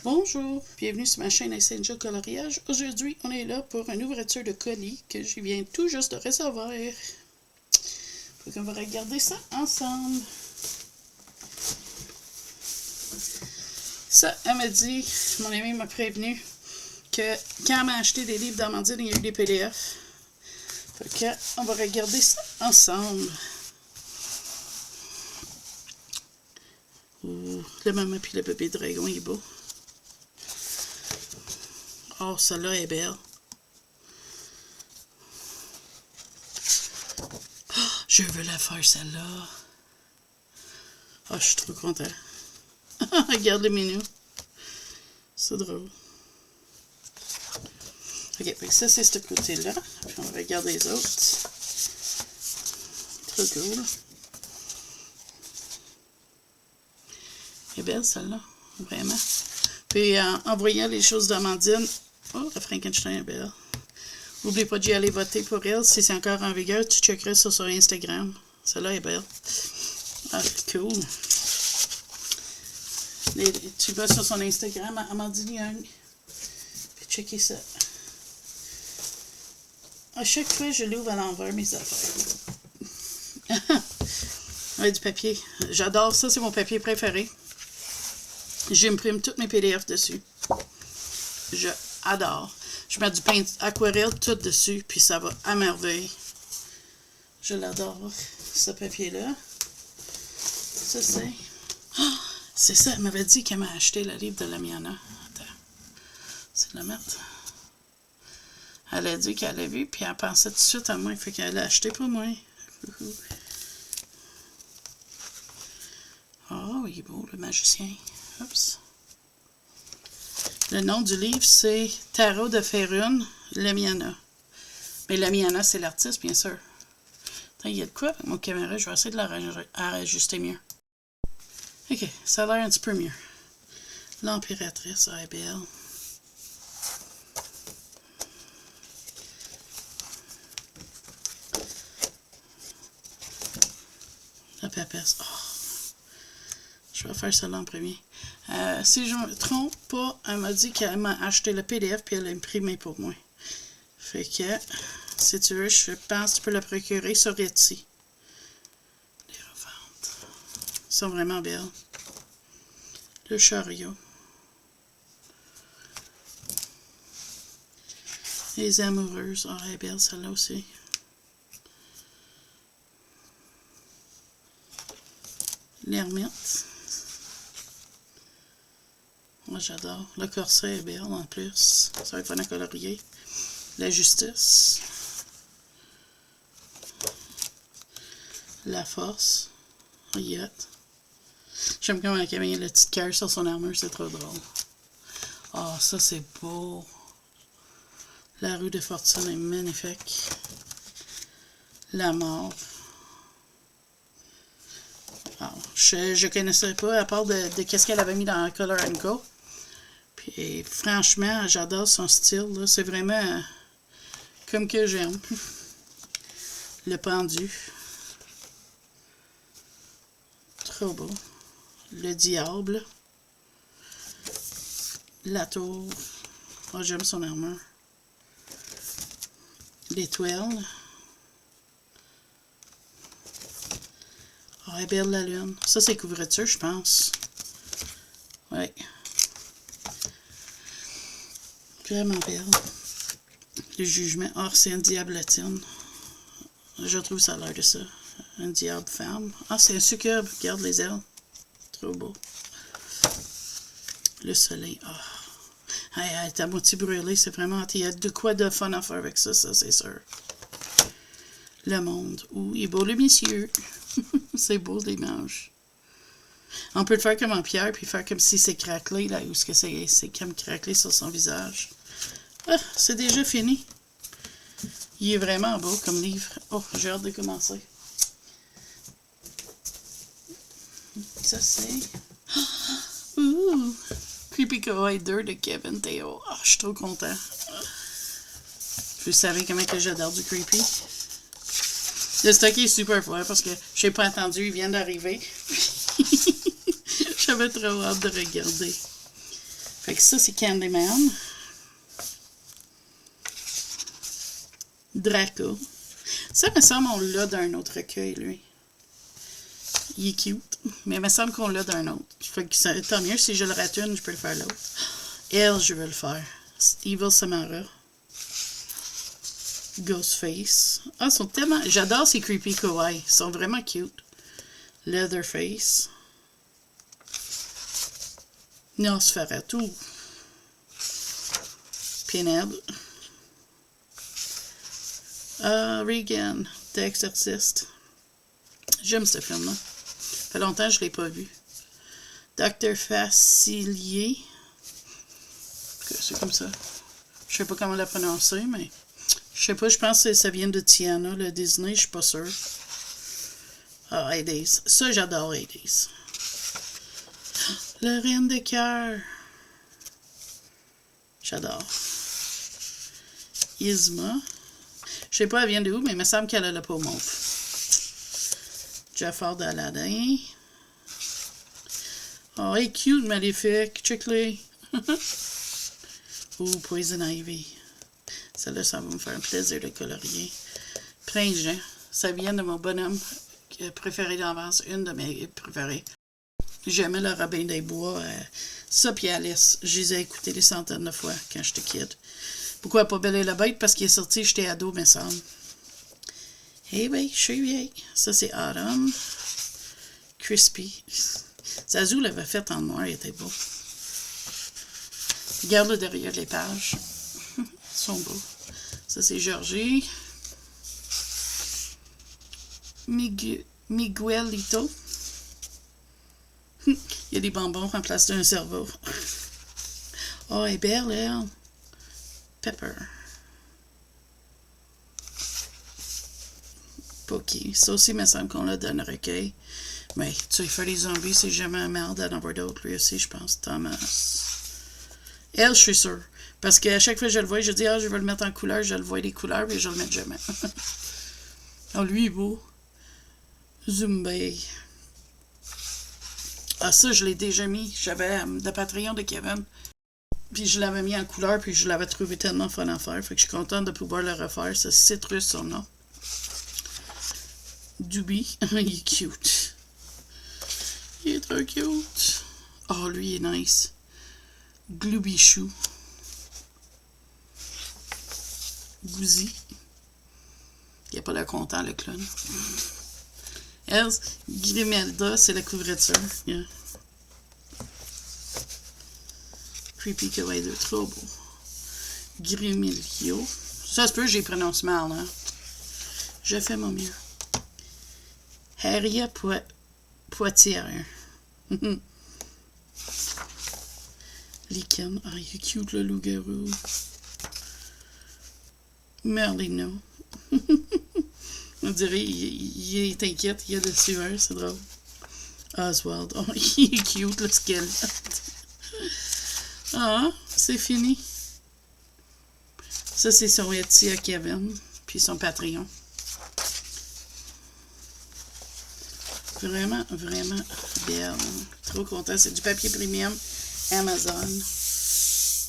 Bonjour, bienvenue sur ma chaîne SNJ Coloriage. Aujourd'hui, on est là pour une ouverture de colis que je viens tout juste de recevoir. Faut qu'on va regarder ça ensemble. Ça, elle m'a dit, mon ami m'a prévenu que quand elle m'a acheté des livres d'Amandine, il y a eu des PDF. Fait que on va regarder ça ensemble. Ouh, le maman puis le bébé dragon, il est beau. Oh, celle-là est belle. Oh, je veux la faire, celle-là. Oh, je suis trop content. Regarde le menu. C'est drôle. Ok, ça, c'est ce côté-là. Puis on va regarder les autres. Trop cool. Elle est belle, celle-là. Vraiment. Puis, en voyant les choses d'Amandine, oh, la Frankenstein est belle. N'oublie pas d'y aller voter pour elle. Si c'est encore en vigueur, tu checkeras sur son Instagram. Celle-là est belle. Ah, cool. Tu vas sur son Instagram, Amandine Young. Puis, checker ça. À chaque fois, je l'ouvre à l'envers, mes affaires. Ouais, du papier. J'adore ça, c'est mon papier préféré. J'imprime toutes mes PDF dessus. Je adore. Je mets du pain aquarelle tout dessus, puis ça va à merveille. Je l'adore, ce papier-là. Ça, c'est... Oh, c'est ça, elle m'avait dit qu'elle m'a acheté le livre de Lamiana. Attends. C'est de la mettre. Elle a dit qu'elle l'a vu, puis elle pensait tout de suite à moi. Fait qu'elle l'a acheté pour moi. Oh, il est beau, le magicien. Oups. Le nom du livre, c'est Tarot de Faerûn, Lamiana. Mais Lamiana, c'est l'artiste, bien sûr. Attends, il y a de quoi avec mon caméra? Je vais essayer de l'ajuster mieux. Ok, ça a l'air un petit peu mieux. L'Empératrice, elle est belle. La papesse. Oh. Je vais faire celle-là en premier. Si je ne me trompe pas, elle m'a dit qu'elle m'a acheté le PDF puis elle l'a imprimé pour moi. Fait que, si tu veux, je pense que tu peux le procurer sur Etsy. Les reventes. Ils sont vraiment belles. Le chariot. Les amoureuses. Oh, elle est belle celle-là aussi. L'ermite. Moi, j'adore. Le corset est belle en plus. Ça va être fun à colorier. La justice. La force. Yet. J'aime comment elle a mis le petit cœur sur son armure. C'est trop drôle. Oh, ça, c'est beau. La rue de fortune est magnifique. La mort. Oh, je ne connaissais pas à part de qu'est-ce qu'elle avait mis dans Color & Co. Puis franchement, j'adore son style. Là. C'est vraiment comme que j'aime. Le pendu. Trop beau. Le diable. La tour. Oh, j'aime son armure. L'étoile. Oh, elle est belle la lune. Ça, c'est couverture, je pense. Ouais. Vraiment belle. Le jugement. Oh, c'est une diablotine. Je trouve ça a l'air de ça. Un diable femme. Ah, c'est un succube. Regarde les ailes. Trop beau. Le soleil. Ah. Oh. Elle est à moitié brûlée. C'est vraiment... Il y a de quoi de fun à faire avec ça, c'est sûr. Le monde. Ouh, il est beau le monsieur. C'est beau les manches. On peut le faire comme en pierre, puis faire comme si c'est craquelé, là, ou ce que c'est comme craquelé sur son visage. Ah, c'est déjà fini. Il est vraiment beau comme livre. Oh, j'ai hâte de commencer. Ça, c'est... Ouh! Creepy Kawaii 2 de Kevin Théo. Oh, je suis trop content. Vous savez comment que j'adore du creepy? Le stock est super fort parce que je n'ai pas attendu, il vient d'arriver. J'avais trop hâte de regarder. Fait que ça, c'est Candyman. Draco. Ça, me semble, on l'a d'un autre recueil, lui. Il est cute. Mais il me semble qu'on l'a d'un autre. Fait que ça, tant mieux, si je le rate une, je peux le faire l'autre. Elle, je veux le faire. Evil Samara. Ghostface. Ah, ils sont tellement... J'adore ces creepy kawaii. Ils sont vraiment cute. Leatherface. Nosferatu. Pinhead. Regan. The Exorcist. J'aime ce film-là. Ça fait longtemps que je ne l'ai pas vu. Dr. Facilier. C'est comme ça. Je sais pas comment la prononcer, mais... Je sais pas, je pense que ça vient de Tiana, le Disney, je suis pas sûre. Ah, Hades. Ça, j'adore Hades. La Reine de cœur. J'adore. Yzma. Je sais pas, elle vient de où, mais il me semble qu'elle a la peau mauve. Jafar d'Aladin. Oh, elle est cute, maléfique. Check-les. Ou Poison Ivy. Celle-là, ça va me faire un plaisir de colorier. Prince Jean. Ça vient de mon bonhomme préféré d'avance. Une de mes préférées. J'aimais le Robin des Bois. Ça, puis Alice. Je les ai écoutés des centaines de fois quand j'étais kid. Pourquoi pas Belle et la Bête? Parce qu'il est sorti, j'étais ado, me semble. Eh bien, je suis vieille. Ça, c'est Autumn. Crispy. Zazu l'avait fait en noir, il était beau. Regarde derrière les pages. Ils sont beaux. Ça, c'est Georgie. Miguelito. Il y a des bonbons en place d'un cerveau. Oh, elle est belle, elle. Pepper. Pokey. Ça aussi, il me semble qu'on l'a dans le recueil. Mais tu sais, faire des zombies, c'est jamais un merde d'en avoir d'autres. Lui aussi, je pense. Thomas. Elle, je suis sûre. Parce qu'à chaque fois que je le vois, je dis, ah, je vais le mettre en couleur. Je le vois des couleurs, mais je le mets jamais. Ah, lui, il est beau. Zumbay. Ah, ça, je l'ai déjà mis. J'avais le Patreon de Kevin. Puis je l'avais mis en couleur, puis je l'avais trouvé tellement fun à faire. Fait que je suis contente de pouvoir le refaire. C'est Citrus, son nom. Doobie. Il est cute. Il est trop cute. Oh, lui, il est nice. Gloobichou. Gouzi. Il n'y a pas l'air content, le clown. Elle, Grimelda, c'est la couverture. Yeah. Creepy Kawaii 2, trop beau. Grimilio. Ça se peut, j'ai prononcé mal, hein. Je fais mon mieux. Harriet Poitiers. Lichen. Ah, il est cute, le loup-garou. Merlino. On dirait il est inquiète, il y a de sueur, c'est drôle. Oswald. Oh, il est cute, le squelette. Ah, c'est fini. Ça, c'est son Etsy à Kevin, puis son Patreon. Vraiment, vraiment belle. Trop content. C'est du papier premium Amazon.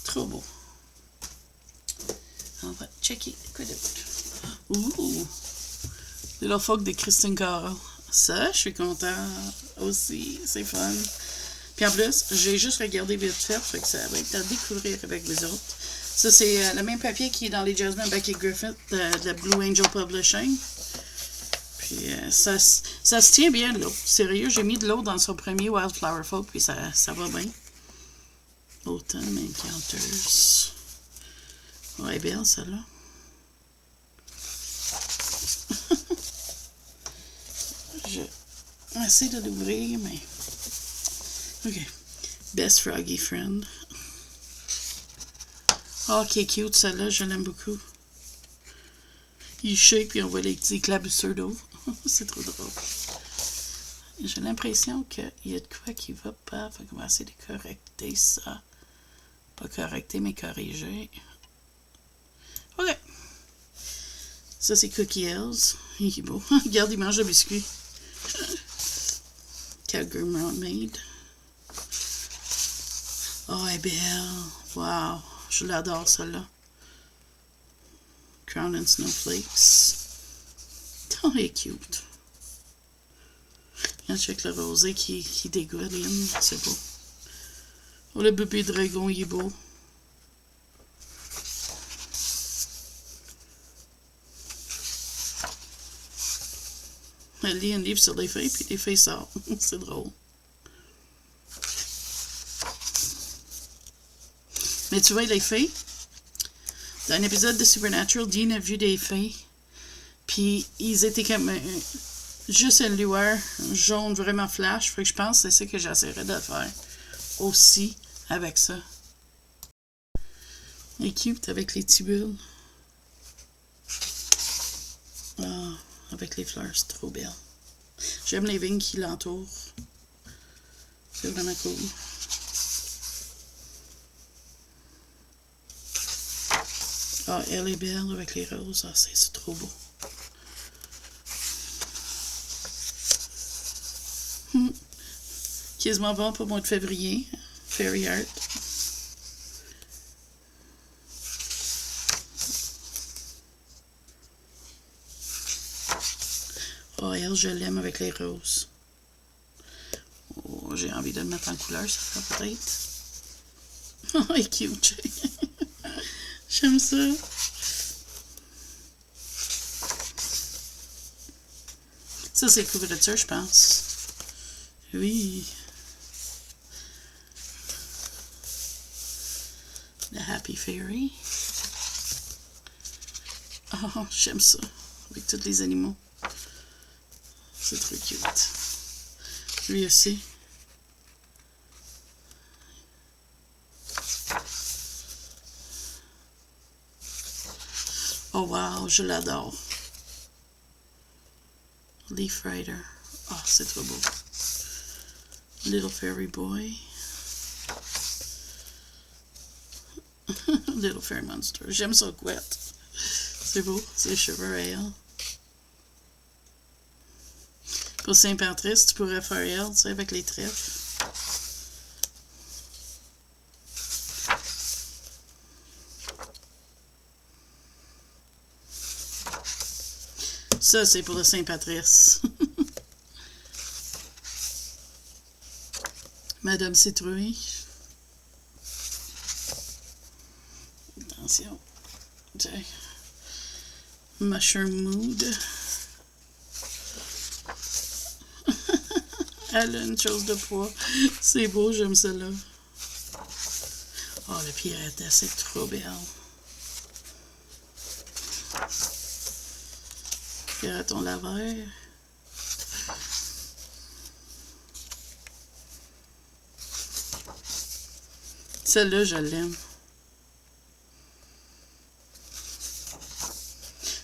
Trop beau. On va checker. Quoi d'autre? Ouh! Little Folk de Kristen Carroll. Ça, je suis content aussi. C'est fun. Puis en plus, j'ai juste regardé vite fait que ça va être à découvrir avec les autres. Ça, c'est le même papier qui est dans les Jasmine Becky Griffith de la Blue Angel Publishing. Puis ça se tient bien de l'eau. Sérieux, j'ai mis de l'eau dans son premier Wildflower Folk, puis ça va bien. Autumn Encounters. Ouais, elle est belle, celle-là. Je vais essayer de l'ouvrir, mais... OK. Best Froggy Friend. Oh, qui est cute, celle-là. Je l'aime beaucoup. Il shake, puis on voit les petits éclaboussures d'eau. C'est trop drôle. J'ai l'impression qu'il y a de quoi qui va pas. Fait qu'on va essayer de correcter ça. Pas correcter, mais corriger. OK. Ça, c'est Cookie Hills. Il est beau. Regarde, il mange le biscuit. Calgary Mermaid. Oh, elle est belle. Wow. Je l'adore, celle-là. Crown and Snowflakes. Oh, elle est cute. Regarde, check le rosé qui dégouline. C'est beau. Oh, le bébé dragon, il est beau. Elle lit un livre sur les feuilles, puis les feuilles sortent. C'est drôle. Mais tu vois, les fées, dans un épisode de Supernatural, Dean a vu des fées, puis ils étaient comme juste une lueur jaune vraiment flash. Fait que je pense que c'est ça que j'essaierai de faire aussi avec ça. Elle est cute avec les tibules. Ah, avec les fleurs, c'est trop belle. J'aime les vignes qui l'entourent. C'est vraiment cool. Ah, elle est belle avec les roses. Ah, c'est trop beau. Quasiment bon pour le mois de février. Fairy Heart. Oh, elle, je l'aime avec les roses. Oh, j'ai envie de le mettre en couleur, ça peut-être. Oh, elle est cute. J'aime ça. Ça, c'est couverture, je pense. Oui. The Happy Fairy. Oh, j'aime ça. Avec tous les animaux. C'est trop cute. Lui aussi. Oh wow, je l'adore. Leaf Rider. Oh, c'est trop beau. Little Fairy Boy. Little Fairy Monster. J'aime sa couette. C'est beau. C'est les cheveux à elle. Pour Saint-Patrice, tu pourrais faire elle, tu sais, avec les trèfles. Ça, c'est pour le Saint-Patrice. Madame Citrouille. Attention. Tiens. Mushroom Mood. Elle a une chose de poids. C'est beau, j'aime celle-là. Oh, le pirate, c'est trop belle. Piraton laveur. Celle-là, je l'aime.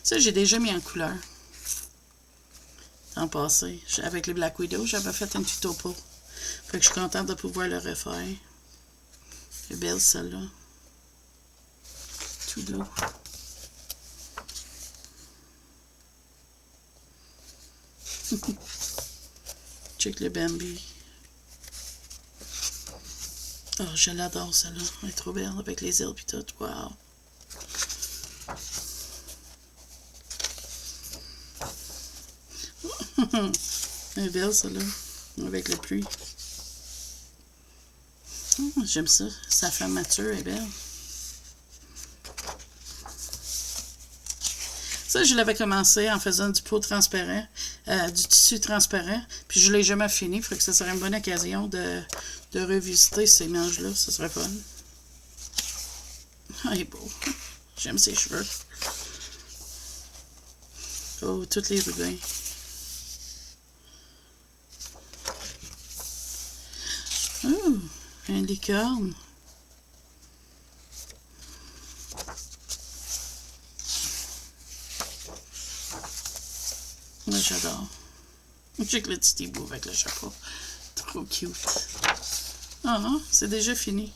Ça, j'ai déjà mis en couleur. En passé. Avec les Black Widow, j'avais fait un tuto pour. Fait que je suis contente de pouvoir le refaire. C'est belle, celle-là. Tout doux. Check le Bambi. Oh, je l'adore, celle-là. Elle est trop belle avec les ailes et tout. Wow. Elle est belle, celle-là. Avec la pluie. J'aime ça. Sa femme mature est belle. Ça, je l'avais commencé en faisant du pot transparent, du tissu transparent, puis je ne l'ai jamais fini. Il faut que ça serait une bonne occasion de revisiter ces mélanges-là. Ça serait fun. Ah, il est beau. J'aime ses cheveux. Oh, tous les rubins. Oh, un licorne. Moi, j'adore. Check le petit hibou avec le chapeau. Trop cute. Ah non, c'est déjà fini.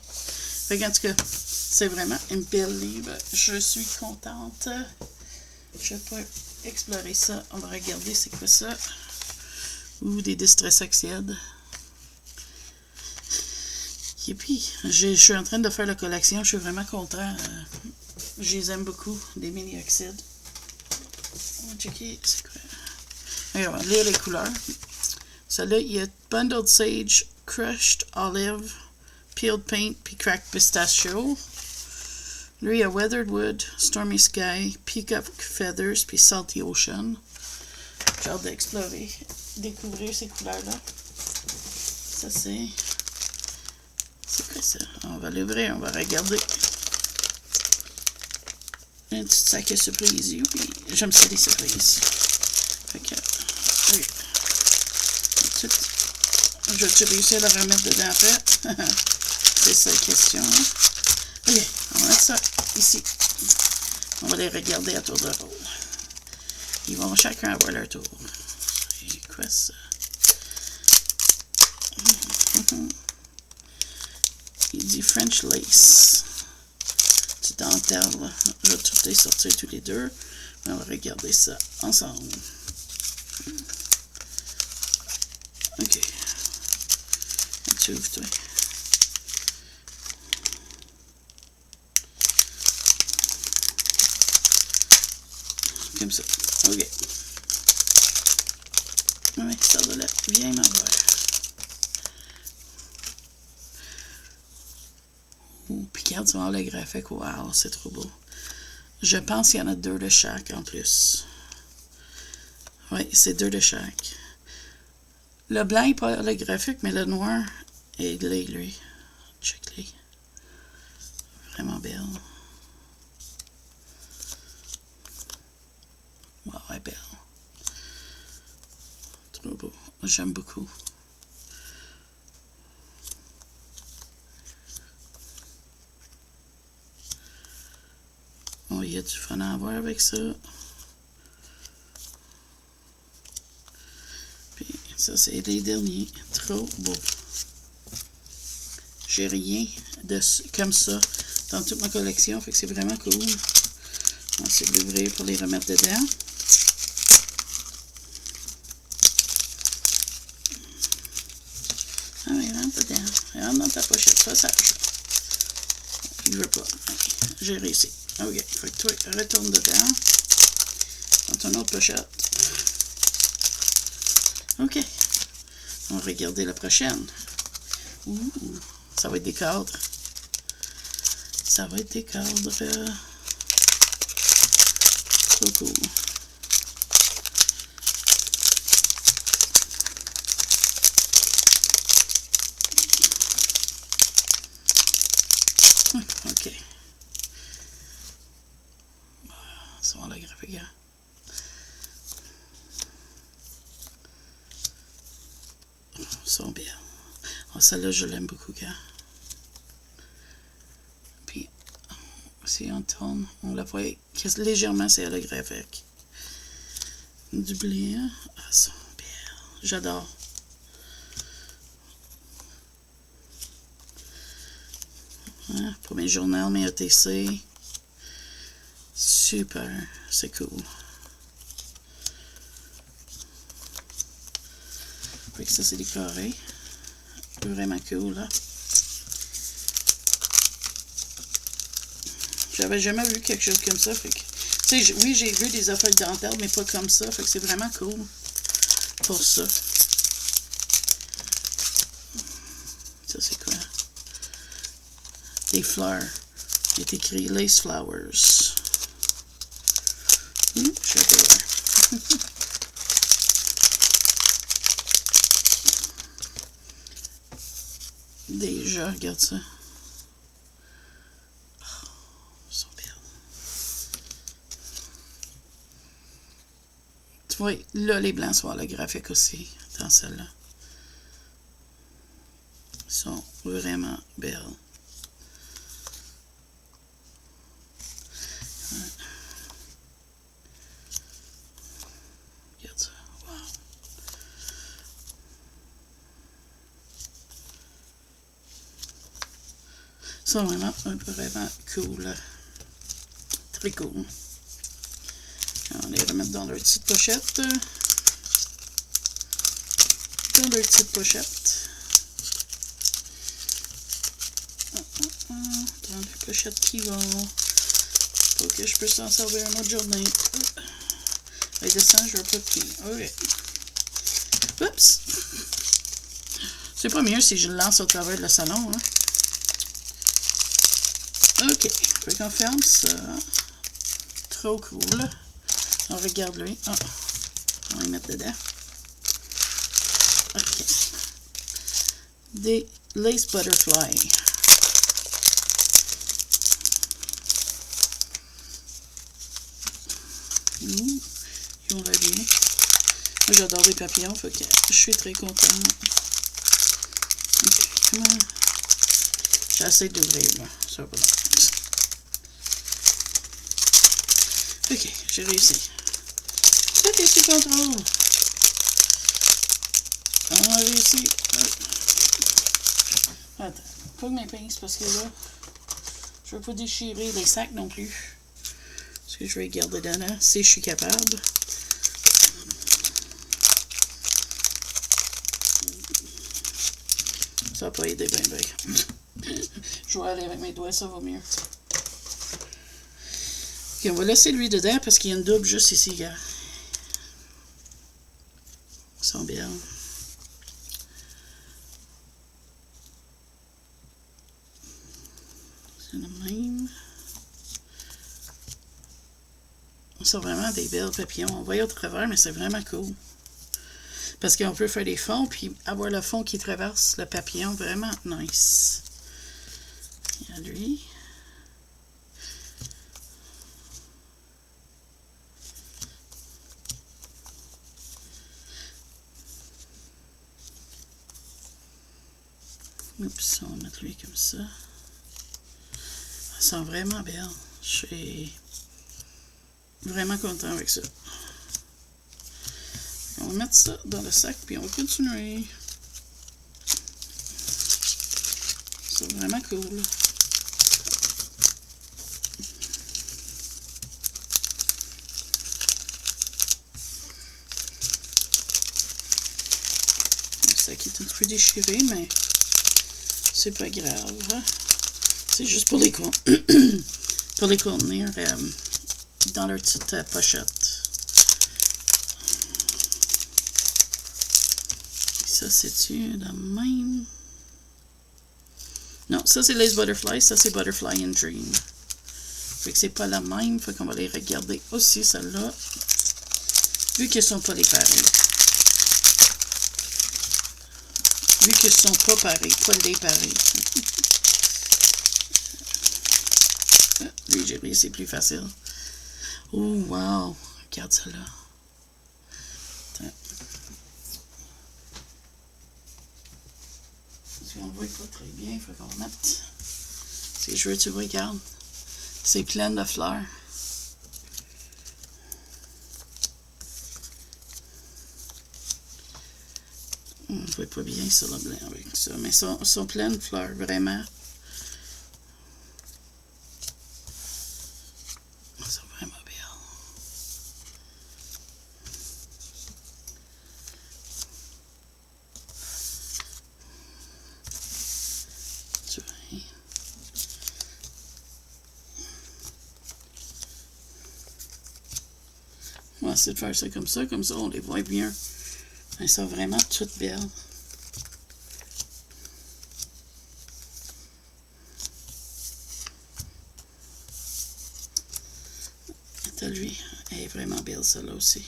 Fait qu'en tout cas, c'est vraiment une belle livre. Je suis contente. Je peux explorer ça. On va regarder c'est quoi ça. Ou des Distress Oxide. Yippie! Je suis en train de faire la collection. Je suis vraiment content. Je les aime beaucoup, des mini-oxydes. On va checker, c'est quoi? Alors, on va lire les couleurs. Celle-là, il y a Bundled Sage, Crushed Olive, Peeled Paint, puis Cracked Pistachio. Lui, il y a Weathered Wood, Stormy Sky, Peacock Feathers, puis Salty Ocean. J'ai hâte d'explorer, découvrir ces couleurs-là. Ça, c'est... C'est quoi ça? On va l'ouvrir, on va regarder. Un petit sac à surprise. Oui, j'aime ça, les surprises. Fait que... Oui. Je vais réussir à la remettre dedans après. C'est ça la question. Ok, on va mettre ça ici. On va les regarder à tour de rôle. Ils vont chacun avoir leur tour. C'est quoi ça? Il dit French Lace. Du dentelle. Je vais tout les sortir tous les deux. On va regarder ça ensemble. Ok. Tu ouvres, toi. Comme ça. Ok. Oui, ça de là. Viens m'avoir. Puis regarde, tu vois le graphique. Wow, c'est trop beau. Je pense qu'il y en a 2 de chaque en plus. Oui, c'est 2 de chaque. Le blanc n'est pas holographique, mais le noir est laid, lui. Check-les. Vraiment belle. Wow, elle est belle. Trop beau. J'aime beaucoup. Oh, il y a du fun à avoir avec ça. Puis ça, c'est les derniers. Trop beau. J'ai rien de comme ça dans toute ma collection, fait que c'est vraiment cool. On va essayer de l'ouvrir pour les remettre dedans. Ah oui, rentre dedans. Rentre dans ta pochette, ça sage. Il veut pas. Okay. J'ai réussi. Ok, fait que toi, retourne dedans. Dans ton autre pochette. Ok. On va regarder la prochaine. Ouh, ça va être des cadres. Ça va être des cadres. Trop cool. Ok. Ça va la graphique. Hein? Ils sont bien. Oh, celle-là, je l'aime beaucoup. Hein? Puis, si on tourne, on la voit légèrement, c'est holographique. Du blé. Hein? Ah, ça bien. J'adore. Hein? Pour mes journaux, mes ETC. Super. C'est cool. Fait que ça, c'est des carrés. Vraiment cool, là. J'avais jamais vu quelque chose comme ça. Fait que, tu sais, oui, j'ai vu des affaires de dentelle, mais pas comme ça. Fait que c'est vraiment cool pour ça. Ça, c'est quoi? Des fleurs. Il est écrit Lace Flowers. Je sais pas. Déjà, regarde ça. Oh, ils sont belles. Tu vois, là, les blancs sont holographiques aussi, dans celle-là. Ils sont vraiment belles. Ouais. Regarde ça. Wow. Ça, vraiment cool. Très cool. On va les remettre dans leur petite pochette. Dans leur petite pochette. Dans les pochettes qui vont. Pour que je puisse en servir une autre journée. Elle descend, je veux pas de pied. OK. Oups! C'est pas mieux si je le lance au travers de le salon, hein? OK. Fait qu'on ferme ça. Trop cool. On regarde lui. Oh. On va y mettre dedans. OK. Des lace butterfly. Ils ont l'air bien. Moi, j'adore les papillons, fait que je suis très contente. OK, comment... J'essaie d'ouvrir, là. Ça va pas. OK, j'ai réussi. OK, c'est contrôle. On a réussi. Attends, pas que mes pinces, parce que là, je veux pas déchirer les sacs non plus. Parce que je vais les garder dedans, si je suis capable. Ça va pas aider bien, bien. Je vais aller avec mes doigts, ça va mieux. Ok, on va laisser lui dedans parce qu'il y a une double juste ici, gars. Ils sont bien. C'est le même. Ils sont vraiment des belles papillons. On voit au travers, mais c'est vraiment cool. Parce qu'on peut faire des fonds, puis avoir le fond qui traverse le papillon, vraiment nice. Il y a lui. Oups, on va mettre lui comme ça. Elles sont vraiment belles. Je suis vraiment content avec ça. On va mettre ça dans le sac, puis on va continuer. C'est vraiment cool. Le sac est un petit peu déchiré, mais c'est pas grave. C'est juste pour les pour les contenir dans leur petite pochette. Ça, c'est-tu le même? Non, ça, c'est Lace Butterfly. Ça, c'est Butterfly and Dream. Fait que c'est pas la même. Fait qu'on va les regarder aussi, celle-là. Vu qu'elles sont pas les pareilles. Vu qu'elles sont pas pareilles. Pas les pareilles. Les gérer, c'est plus facile. Oh, wow! Regarde ça là. Attends. Parce qu'on voit pas très bien, il faut qu'on mette. Ces jeux, tu vois, regarde. C'est plein de fleurs. On ne voit pas bien sur le blanc avec ça, mais sont pleines de fleurs, vraiment. C'est vraiment bien. Tu vois. On va essayer de faire ça, comme ça on les voit bien. Elles sont vraiment toutes belles. Attends, lui, elle est vraiment belle, celle-là aussi.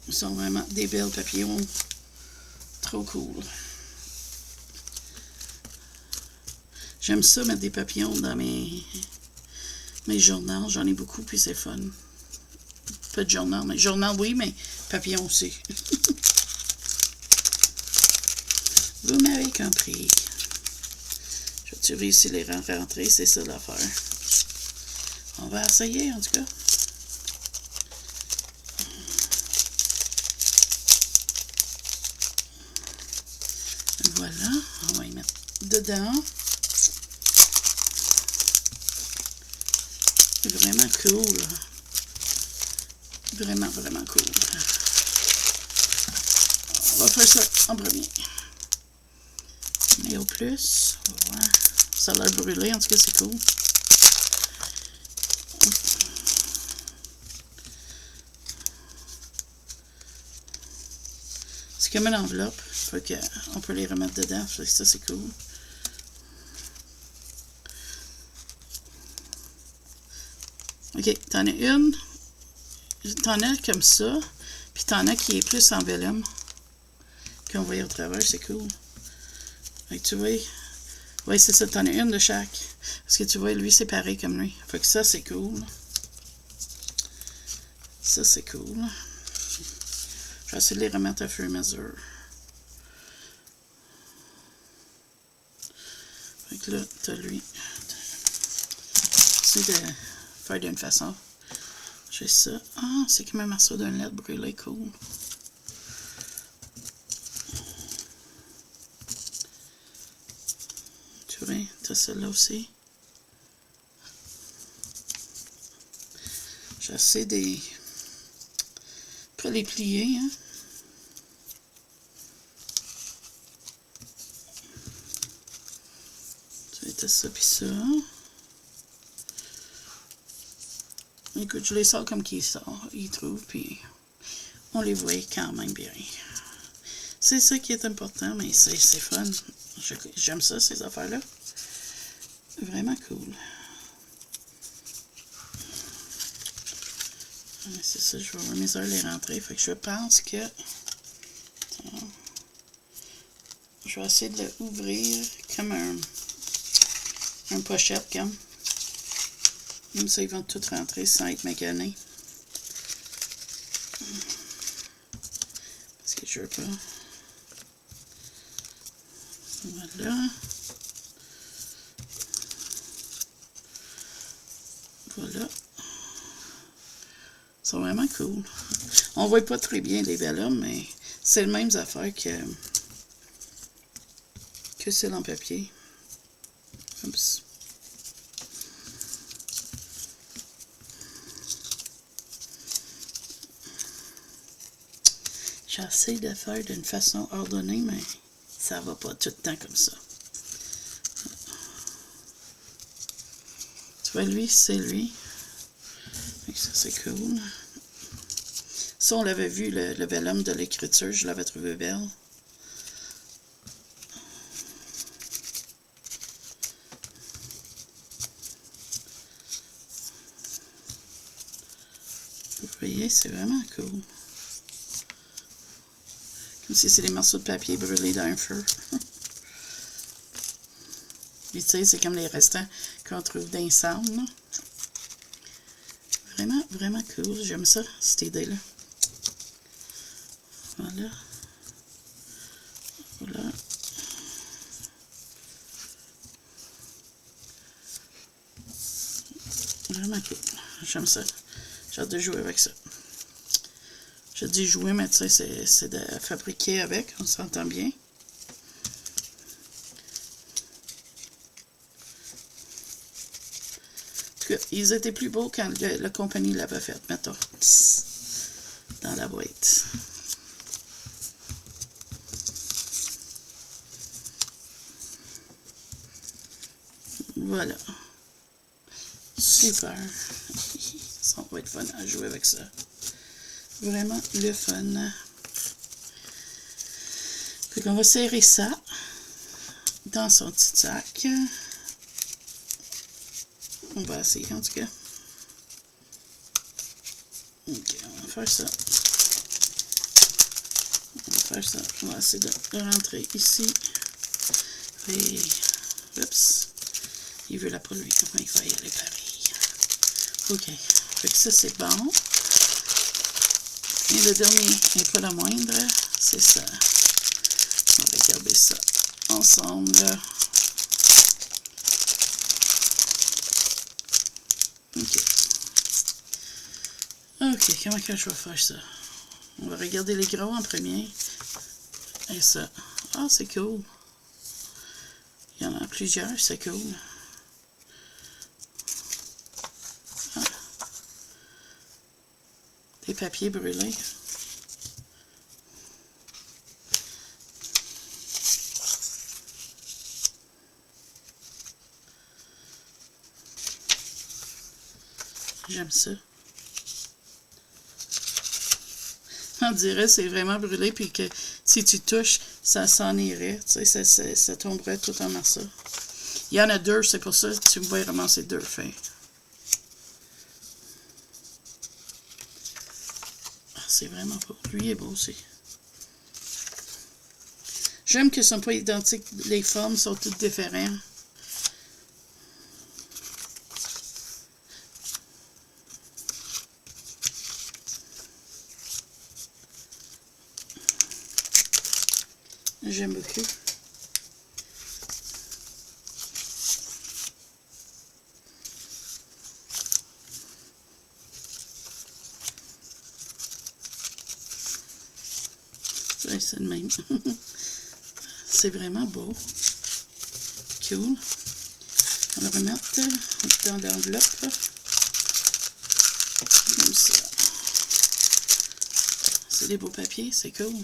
Ils sont vraiment des belles papillons. Trop cool. J'aime ça, mettre des papillons dans mes journaux. J'en ai beaucoup, puis c'est fun. Pas de journal, mais journal, oui, mais papillons aussi. Vous m'avez compris. Je vais réussir les rentrer, c'est ça l'affaire. On va essayer, en tout cas. Voilà, on va y mettre dedans. C'est vraiment cool. Vraiment, vraiment cool. On va faire ça en premier. et au plus. On va voir. Ça a l'air brûlé, en tout cas, c'est cool. C'est comme une enveloppe. Fait qu'on peut les remettre dedans. Fait que ça, c'est cool. OK, t'en as une. T'en as comme ça. Puis t'en as qui est plus en vellum. Qu'on voit au travers, c'est cool. Fait que tu vois. Oui, c'est ça, t'en as une de chaque. Parce que tu vois, lui, c'est pareil comme lui. Fait que ça, c'est cool. Ça, c'est cool. Je vais essayer de les remettre à fur et à mesure. Fait que là, t'as lui. J'essaie de faire d'une façon. J'ai ça. Ah, c'est comme un morceau d'un LED brûlé, cool. Tu vois, t'as celle-là aussi. J'essaie de pas les plier, hein. Tu vois, t'as ça pis ça. Écoute, je les sors comme qu'ils sortent, ils trouvent, puis on les voit quand même bien. C'est ça qui est important, mais c'est fun. J'aime ça, ces affaires-là. Vraiment cool. C'est ça, je vais avoir mes heures les rentrer. Fait que je pense que... Attends, je vais essayer de l'ouvrir comme un pochette, comme. Comme ça, ils vont tout rentrer sans être maganés. Parce que je veux pas... Voilà. Voilà. Ils sont vraiment cool. On voit pas très bien les vellums, mais c'est les mêmes affaires que celles en papier. Oups. J'essaie de faire d'une façon ordonnée, mais ça va pas tout le temps comme ça. Tu vois, lui, c'est lui. Ça, c'est cool. Ça, on l'avait vu, le vellum de l'écriture, je l'avais trouvé belle. Vous voyez, c'est vraiment cool. Comme si c'est des morceaux de papier brûlés dans un feu. Puis tu sais, c'est comme les restants qu'on trouve dans les cendres. Vraiment, vraiment cool. J'aime ça, cette idée-là. Voilà. Voilà. Vraiment cool. J'aime ça. J'ai hâte de jouer avec ça. Je dis jouer, mais tu sais, c'est de fabriquer avec. On s'entend bien. En tout cas, ils étaient plus beaux quand la compagnie l'avait fait, mettons. Dans la boîte. Voilà. Super. Ça va être fun à jouer avec ça. Vraiment le fun. Fait qu'on va serrer ça dans son petit sac. On va essayer en tout cas. Ok, on va faire ça. On va faire ça. On va essayer de rentrer ici. Et... Oups. Il veut la pas lui. Comment il va y aller pareil? Ok. Fait que ça, c'est bon. Et le dernier, et pas le moindre, c'est ça. On va regarder ça ensemble. Ok. Ok, comment que je vais faire ça? On va regarder les gros en premier. Et ça. Ah, c'est cool. Il y en a plusieurs, c'est cool. Ah. Des papiers brûlés. J'aime ça. On dirait que c'est vraiment brûlé, puis que si tu touches, ça s'en irait. Tu sais, ça tomberait tout en morceaux. Il y en a deux, c'est pour ça que tu me vois ramasser deux feuilles. Ah, c'est vraiment beau. Lui est beau aussi. J'aime qu'ils ne sont pas identiques. Les formes sont toutes différentes. J'aime beaucoup. C'est le même. C'est vraiment beau. Cool. On va le remettre dans l'enveloppe. Comme ça. C'est des beaux papiers, c'est cool.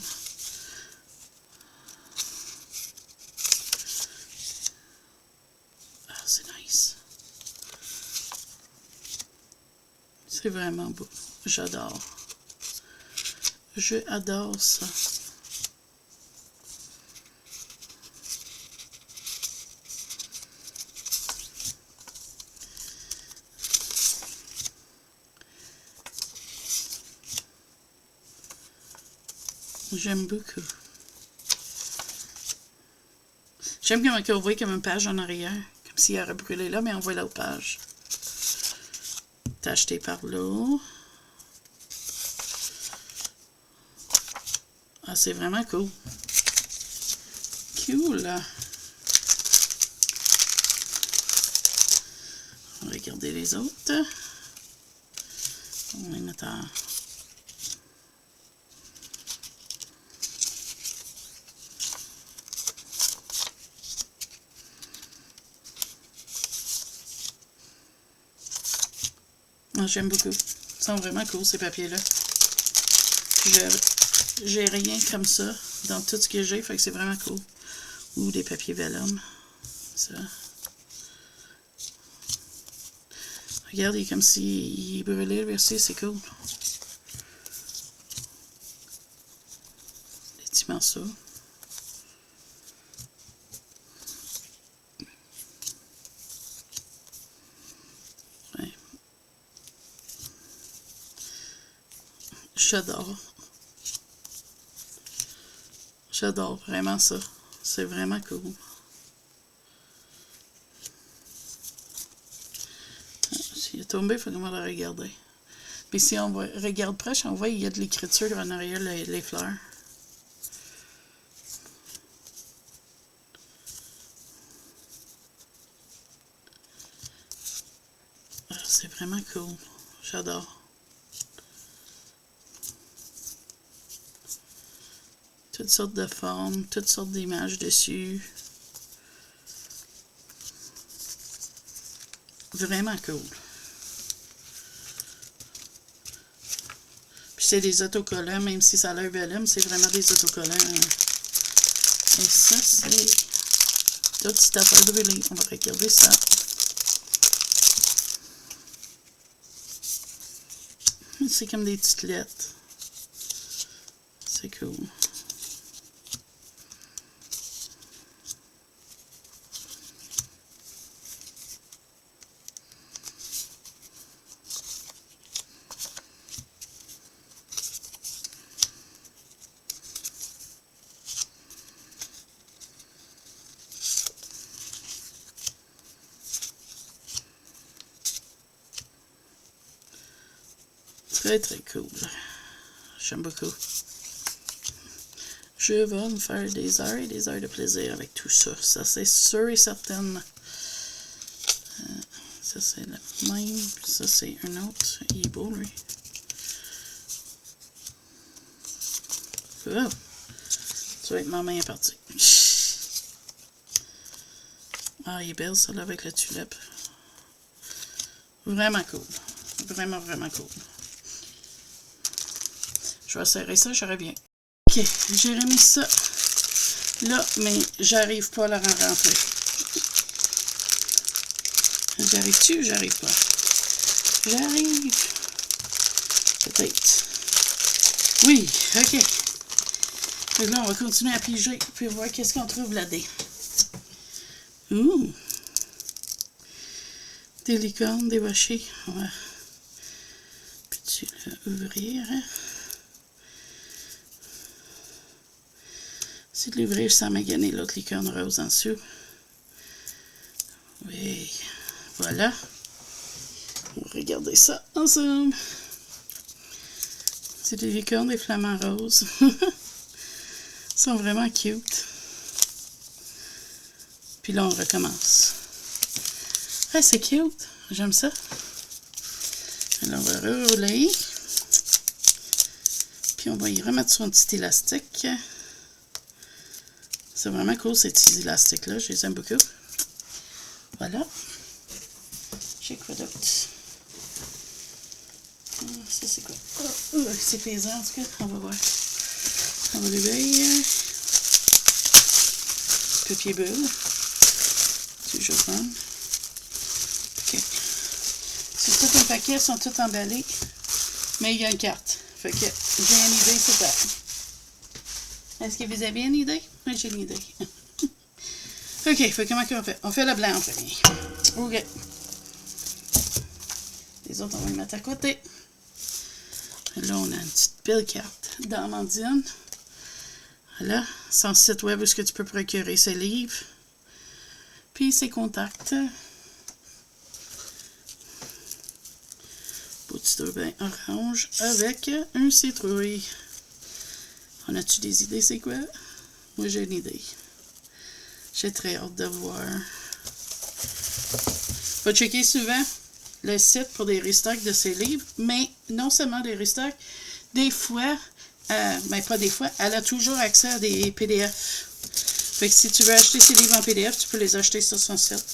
Ah, c'est nice. C'est vraiment beau. J'adore. J'adore ça. J'aime beaucoup. J'aime comment on voit comme une page en arrière. Comme s'il aurait brûlé là, mais on voit l'autre page. T'as acheté par là. Ah, c'est vraiment cool. Cool. On va regarder les autres. On va les mettre en... Ah, j'aime beaucoup. Ils sont vraiment cool, ces papiers-là. J'ai rien comme ça dans tout ce que j'ai, fait que c'est vraiment cool. Ou des papiers vellum. Ça. Regarde, il est comme s'il brûlait, lui aussi, c'est cool. Des petits morceaux. Ouais. J'adore. J'adore vraiment ça. C'est vraiment cool. S'il est tombé, il faut qu'on va le regarder. Puis si on regarde proche, on voit qu'il y a de l'écriture en arrière, les fleurs. Ah, c'est vraiment cool. J'adore. Toutes sortes de formes, toutes sortes d'images dessus. Vraiment cool. Puis c'est des autocollants, même si ça a l'air vellum, c'est vraiment des autocollants. Et ça, c'est toute petite affaire brûlée. On va regarder ça. C'est comme des petites lettres. C'est cool. Très très cool. J'aime beaucoup. Je vais me faire des heures et des heures de plaisir avec tout ça. Ça c'est sûr et certain. Ça c'est le même. Ça c'est un autre. Il est beau lui. Oh. Tu vois que ma main est partie. Ah, il est belle celle-là avec la tulipe. Vraiment cool. Vraiment, vraiment cool. Je vais serrer ça, je reviens. Ok, j'ai remis ça là, mais j'arrive pas à la rentrer. J'arrive-tu ou j'arrive pas? J'arrive. Peut-être. Oui, ok. Et là, on va continuer à piger, puis voir qu'est-ce qu'on trouve là-dedans. Ouh! Des licornes, des rochers. Ouais. Peux-tu l'ouvrir? C'est de l'ouvrir sans maganer l'autre licorne rose en dessous. Oui. Voilà. On va regarder ça ensemble. C'est des licornes, des flamants roses. Ils sont vraiment cute. Puis là, on recommence. Ouais, c'est cute. J'aime ça. Alors, on va rerouler. Puis on va y remettre sur un petit élastique. C'est vraiment cool, ces petits élastiques-là. Je les aime beaucoup. Voilà. J'ai quoi d'autre? Ça, c'est quoi? Oh, c'est pesant, en tout cas. On va voir. On va l'ouvrir. Papier bulle. Toujours fun. OK. C'est tout un paquet, ils sont tous emballés. Mais il y a une carte. Fait que j'ai une idée, c'est ça. Est-ce que vous avez une idée? Oui, j'ai une idée. OK, fait comment qu'on fait? On fait le blanc en premier. OK. Les autres, on va les mettre à côté. Là, on a une petite belle carte d'Amandine. Voilà, son site web où est-ce que tu peux procurer ses livres. Puis ses contacts. Petit bain orange avec un citrouille. On a-tu des idées, c'est quoi? Moi, j'ai une idée. J'ai très hâte de voir. Faut checker souvent le site pour des restocks de ses livres, mais non seulement des restocks, des fois, mais pas des fois, elle a toujours accès à des PDF. Fait que si tu veux acheter ses livres en PDF, tu peux les acheter sur son site.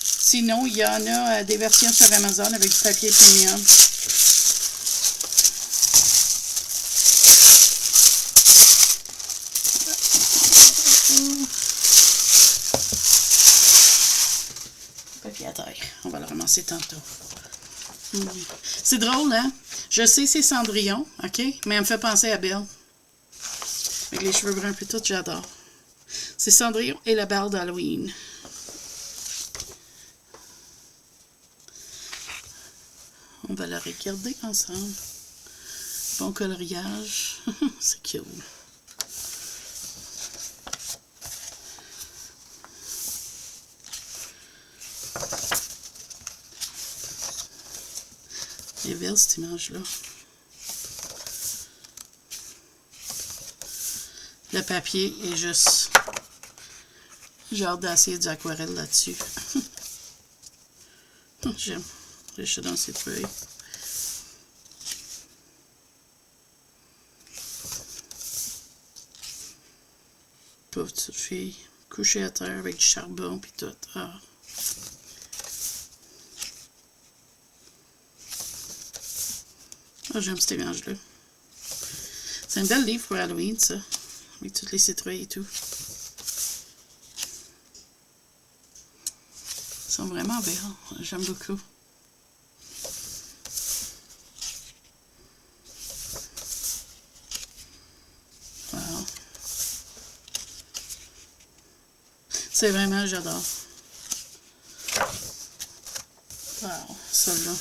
Sinon, il y en a des versions sur Amazon avec du papier premium. Papier à taille. On va le ramasser tantôt. C'est drôle, hein? Je sais c'est Cendrillon, OK? Mais elle me fait penser à Belle. Avec les cheveux bruns puis tout, j'adore. C'est Cendrillon et la balle d'Halloween. On va la regarder ensemble. Bon coloriage. C'est cute. Elle est belle cette image-là. Le papier est juste... J'ai hâte d'essayer du aquarelle là-dessus. J'aime. Je suis dans cette feuille. Pauvre petite fille. Couchée à terre avec du charbon puis tout. Ah. Ah, j'aime cette image-là. C'est un bel livre pour Halloween, ça. Avec toutes les citrouilles et tout. Ils sont vraiment belles. J'aime beaucoup. Wow. C'est vraiment, j'adore. Wow, celle-là.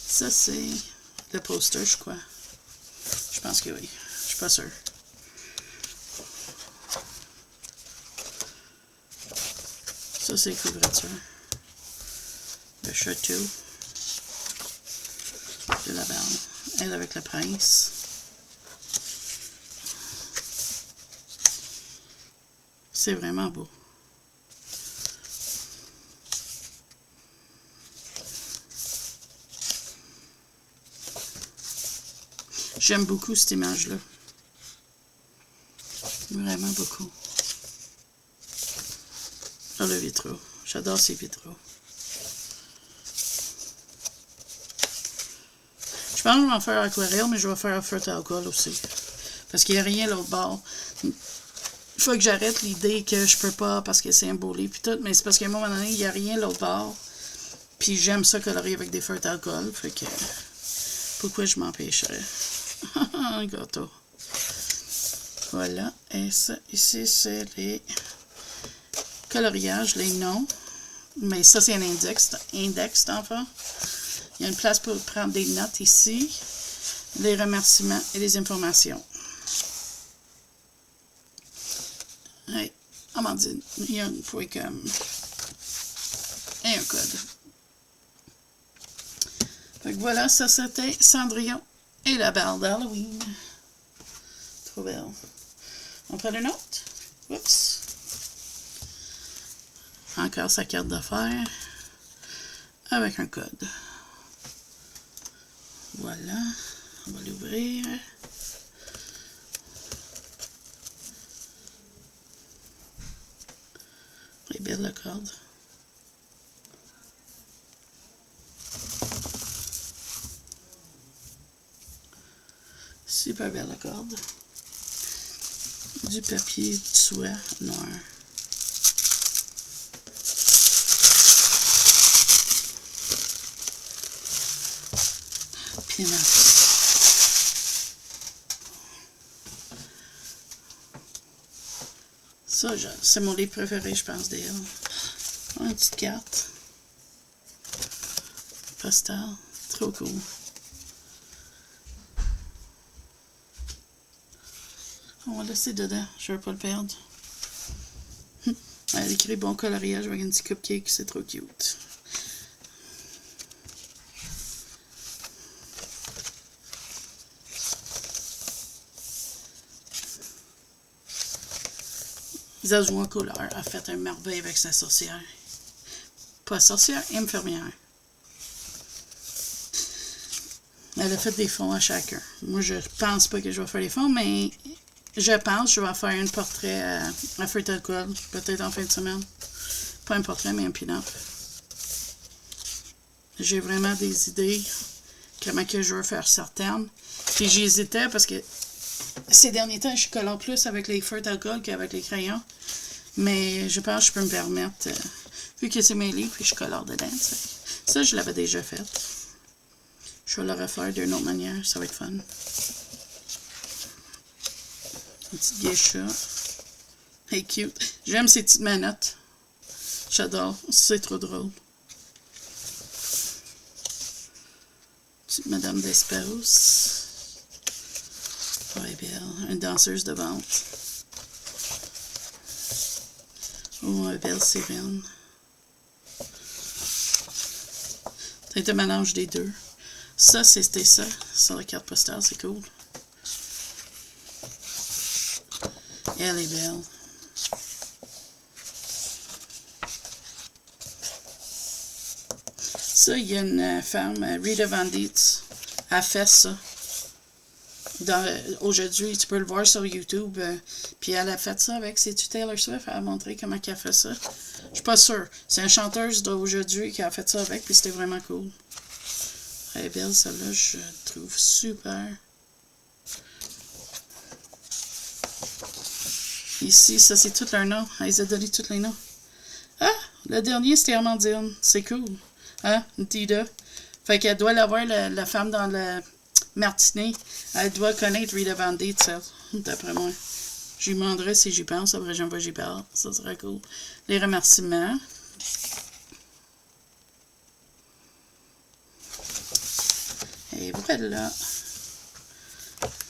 Ça, c'est le poster, je crois. Je pense que oui. Je suis pas sûre. Ça, c'est les couvertures. Le château de la belle. Elle avec le prince. C'est vraiment beau. J'aime beaucoup cette image-là. Vraiment beaucoup. Ah, le vitraux. J'adore ces vitraux. Je pense que je vais en faire aquarelle, mais je vais faire feu d'alcool aussi. Parce qu'il n'y a rien l'autre bord. Il faut que j'arrête l'idée que je peux pas parce que c'est embaumé puis tout, mais c'est parce qu'à un moment donné, il n'y a rien l'autre bord. Puis j'aime ça colorier avec des feutres d'alcool, fait que pourquoi je m'empêcherais? Un gâteau. Voilà, et ça, ici, c'est les coloriages, les noms. Mais ça, c'est un index d'enfant. Il y a une place pour prendre des notes ici, les remerciements et les informations. Oui, Amandine, il y a une point comme et un code. Fait que voilà, ça c'était Cendrillon et la balle d'Halloween. Trop belle. On prend une autre. Oups. Encore sa carte d'affaires avec un code. Voilà, on va l'ouvrir. Elle est belle la corde. Super belle la corde. Du papier de soie noir. Puis ça, c'est mon livre préféré, je pense, d'elle. Une petite carte. Postal. Trop cool. On va laisser dedans. Je ne veux pas le perdre. Elle écrit bon coloriage avec un petit cupcake. C'est trop cute. Zazou en couleur a fait un merveille avec sa sorcière. Pas sorcière, infirmière. Elle a fait des fonds à chacun. Moi, je pense pas que je vais faire les fonds, mais je pense que je vais faire un portrait à feutre d'alcool, peut-être en fin de semaine. Pas un portrait, mais un pin-up. J'ai vraiment des idées, comment que je veux faire certaines. Puis j'hésitais parce que ces derniers temps, je colore plus avec les feutres d'alcool qu'avec les crayons. Mais je pense que je peux me permettre, vu que c'est mes livres, puis je colore dedans. Ça, je l'avais déjà fait. Je vais le refaire d'une autre manière, ça va être fun. Une petite geisha. Elle est cute. J'aime ces petites manottes. J'adore. C'est trop drôle. Petite Madame d'Espace. Oh, elle est belle. Une danseuse de vente. Oh, une belle sirène. C'est un mélange des deux. Ça, c'était ça. Sur la carte postale, c'est cool. Elle est belle. Ça, il y a une femme, Rita Van Dietz, a fait ça. Aujourd'hui, tu peux le voir sur YouTube. Puis elle a fait ça avec, c'est-tu Taylor Swift? Elle a montré comment elle a fait ça. Je suis pas sûre. C'est une chanteuse d'aujourd'hui qui a fait ça avec, puis c'était vraiment cool. Elle est belle, celle-là, je trouve super. Ici, ça, c'est tout leur nom. Elle les a donné tous les noms. Ah! Le dernier, c'était Amandine. C'est cool. Hein? Une Tida. Fait qu'elle doit l'avoir, la femme dans le Martinet. Elle doit connaître Rita Van Dietz, d'après moi. Je lui demanderai si j'y pense. Après, j'en vois, j'y parle. Ça serait cool. Les remerciements. Et voilà.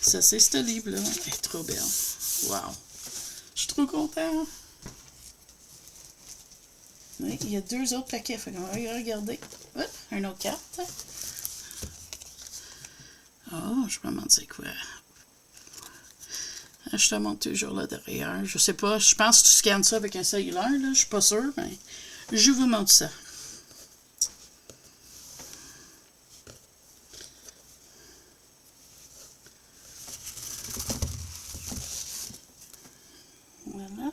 Ça, c'est ce livre-là. Elle est trop belle. Wow. Je suis trop contente. Oui, il y a 2 autres paquets. Fait qu'on va regarder. Oh, une autre carte. Oh, je me demande c'est quoi. Je te montre toujours là derrière. Je sais pas. Je pense que tu scannes ça avec un cellulaire. Là. Je suis pas sûre, mais je vous montre ça. Voilà.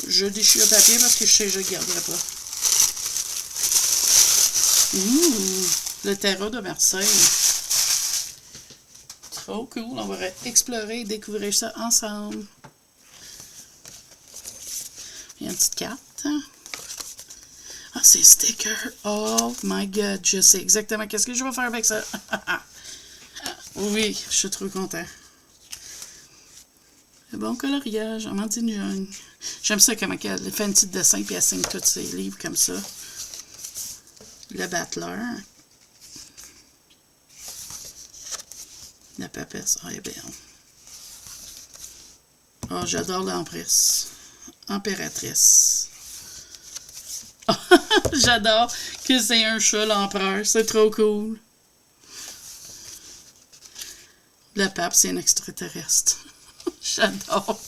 Je déchire le papier parce que je sais que je ne le garderai pas. Ouh! Le tarot de Marseille. Trop cool. On va explorer et découvrir ça ensemble. Il y a une petite carte. Ah, c'est sticker. Oh my God. Je sais exactement qu'est-ce que je vais faire avec ça. Oui, je suis trop content. Le bon coloriage. Amandine Jeune. J'aime ça comment elle fait un petit dessin puis elle signe tous ses livres comme ça. Le Battler. La papesse. Ah, elle est belle. Oh, j'adore l'Empresse. Empératrice. J'adore que c'est un chat, l'empereur. C'est trop cool. Le pape, c'est un extraterrestre. J'adore.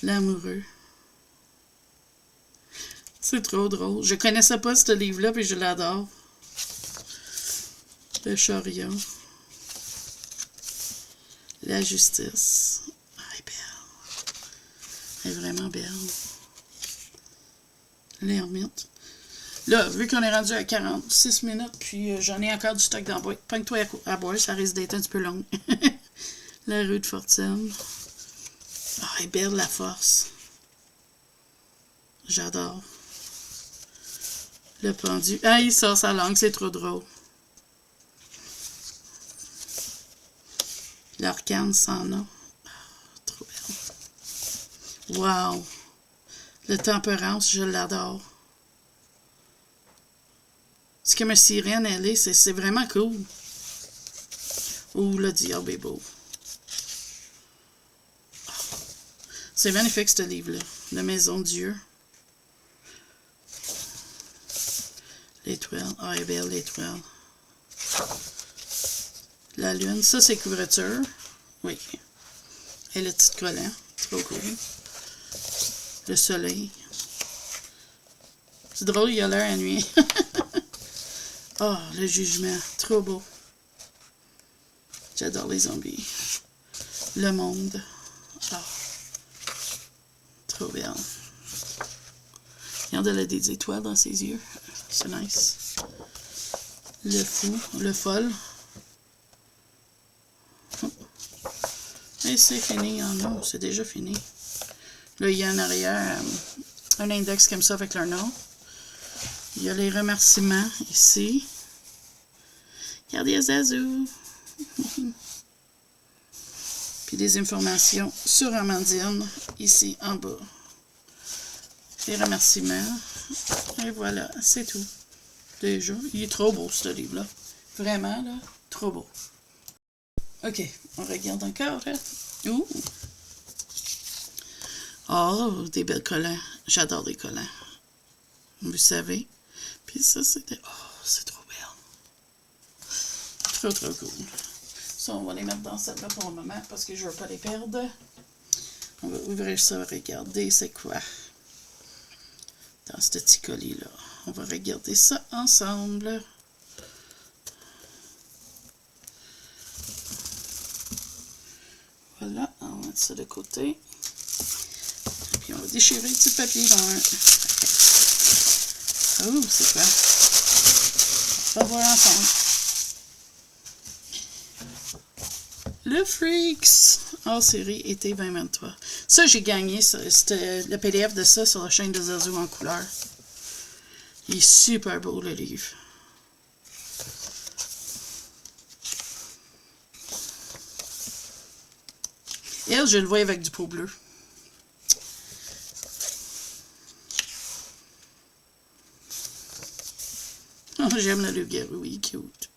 L'amoureux. C'est trop drôle. Je connaissais pas ce livre-là, puis je l'adore. Le chariot. La justice. Ah, elle est belle. Elle est vraiment belle. L'ermite. Là, vu qu'on est rendu à 46 minutes, puis j'en ai encore du stock dans la boîte. Pogne-toi à boire, ça risque d'être un petit peu long. La rue de Fortune. Ah, elle est belle, la force. J'adore. Le pendu. Ah, il sort sa langue, c'est trop drôle. L'arcane s'en a. Ah, trop belle. Wow. Le tempérance, je l'adore. C'est comme une sirène, elle est. C'est vraiment cool. Ouh, le diable est beau. C'est magnifique, ce livre-là. La Maison de Dieu. L'étoile. Ah, elle est belle, l'étoile. La lune. Ça, c'est couverture. Oui. Et le petit collant. Trop cool. Le soleil. C'est drôle, il a l'air à nuit. Oh, le jugement. Trop beau. J'adore les zombies. Le monde. Oh. Trop bien. Regarde, elle a des étoiles dans ses yeux. C'est nice. Le fou. Le folle. Et c'est fini. Oh non, c'est déjà fini. Là, il y a en arrière un index comme ça avec leur nom. Il y a les remerciements ici. Regardez, il y a Zazou. Puis des informations sur Amandine, ici en bas. Les remerciements. Et voilà, c'est tout. Déjà, il est trop beau, ce livre-là. Vraiment, là, trop beau. OK, on regarde encore, là. Ouh! Oh, des belles collants. J'adore les collants. Vous savez. Puis ça, c'était... Oh, c'est trop belle. Trop, trop cool. Ça, on va les mettre dans celle-là pour le moment parce que je ne veux pas les perdre. On va ouvrir ça, regarder c'est quoi. Dans ce petit colis-là. On va regarder ça ensemble. Voilà, on va mettre ça de côté. Puis on va déchirer le petit papier dans un... Oh, c'est quoi? On va voir ensemble. Le Freaks hors série été 2023. Ça, j'ai gagné. C'était le PDF de ça sur la chaîne de Zazou en couleur. Il est super beau, le livre. Elle, je le vois avec du pot bleu. Oh, j'aime le loup-garou, il est cute.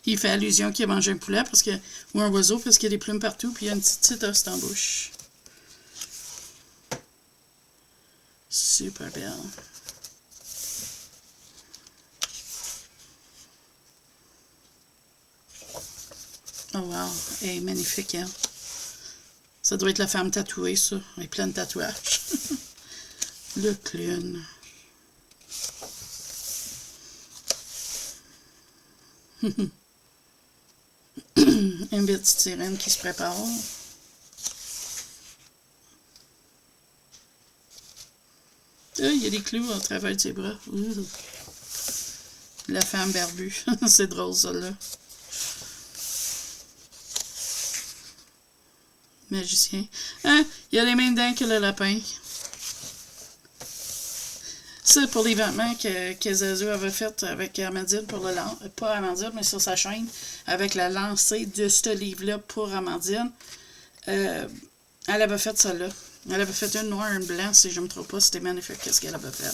Il fait allusion qu'il a mangé un poulet parce que, ou un oiseau parce qu'il y a des plumes partout puis il y a une petite os en bouche. Super belle. Oh wow, elle est magnifique, elle. Ça doit être la femme tatouée, ça. Elle est pleine de tatouages. Le clown. Une petite sirène qui se prépare. Ah, il y a des clous à travers de ses bras. La femme barbue. C'est drôle, ça, là. Magicien. Hein? Il a les mêmes dents que le lapin. C'est pour les vêtements que Zazu avait fait avec Amandine pour le pas Amandine, mais sur sa chaîne, avec la lancée de ce livre-là pour Amandine. Elle avait fait ça là. Elle avait fait une noire, une blanc, si je ne me trompe pas. C'était magnifique, qu'est-ce qu'elle avait fait.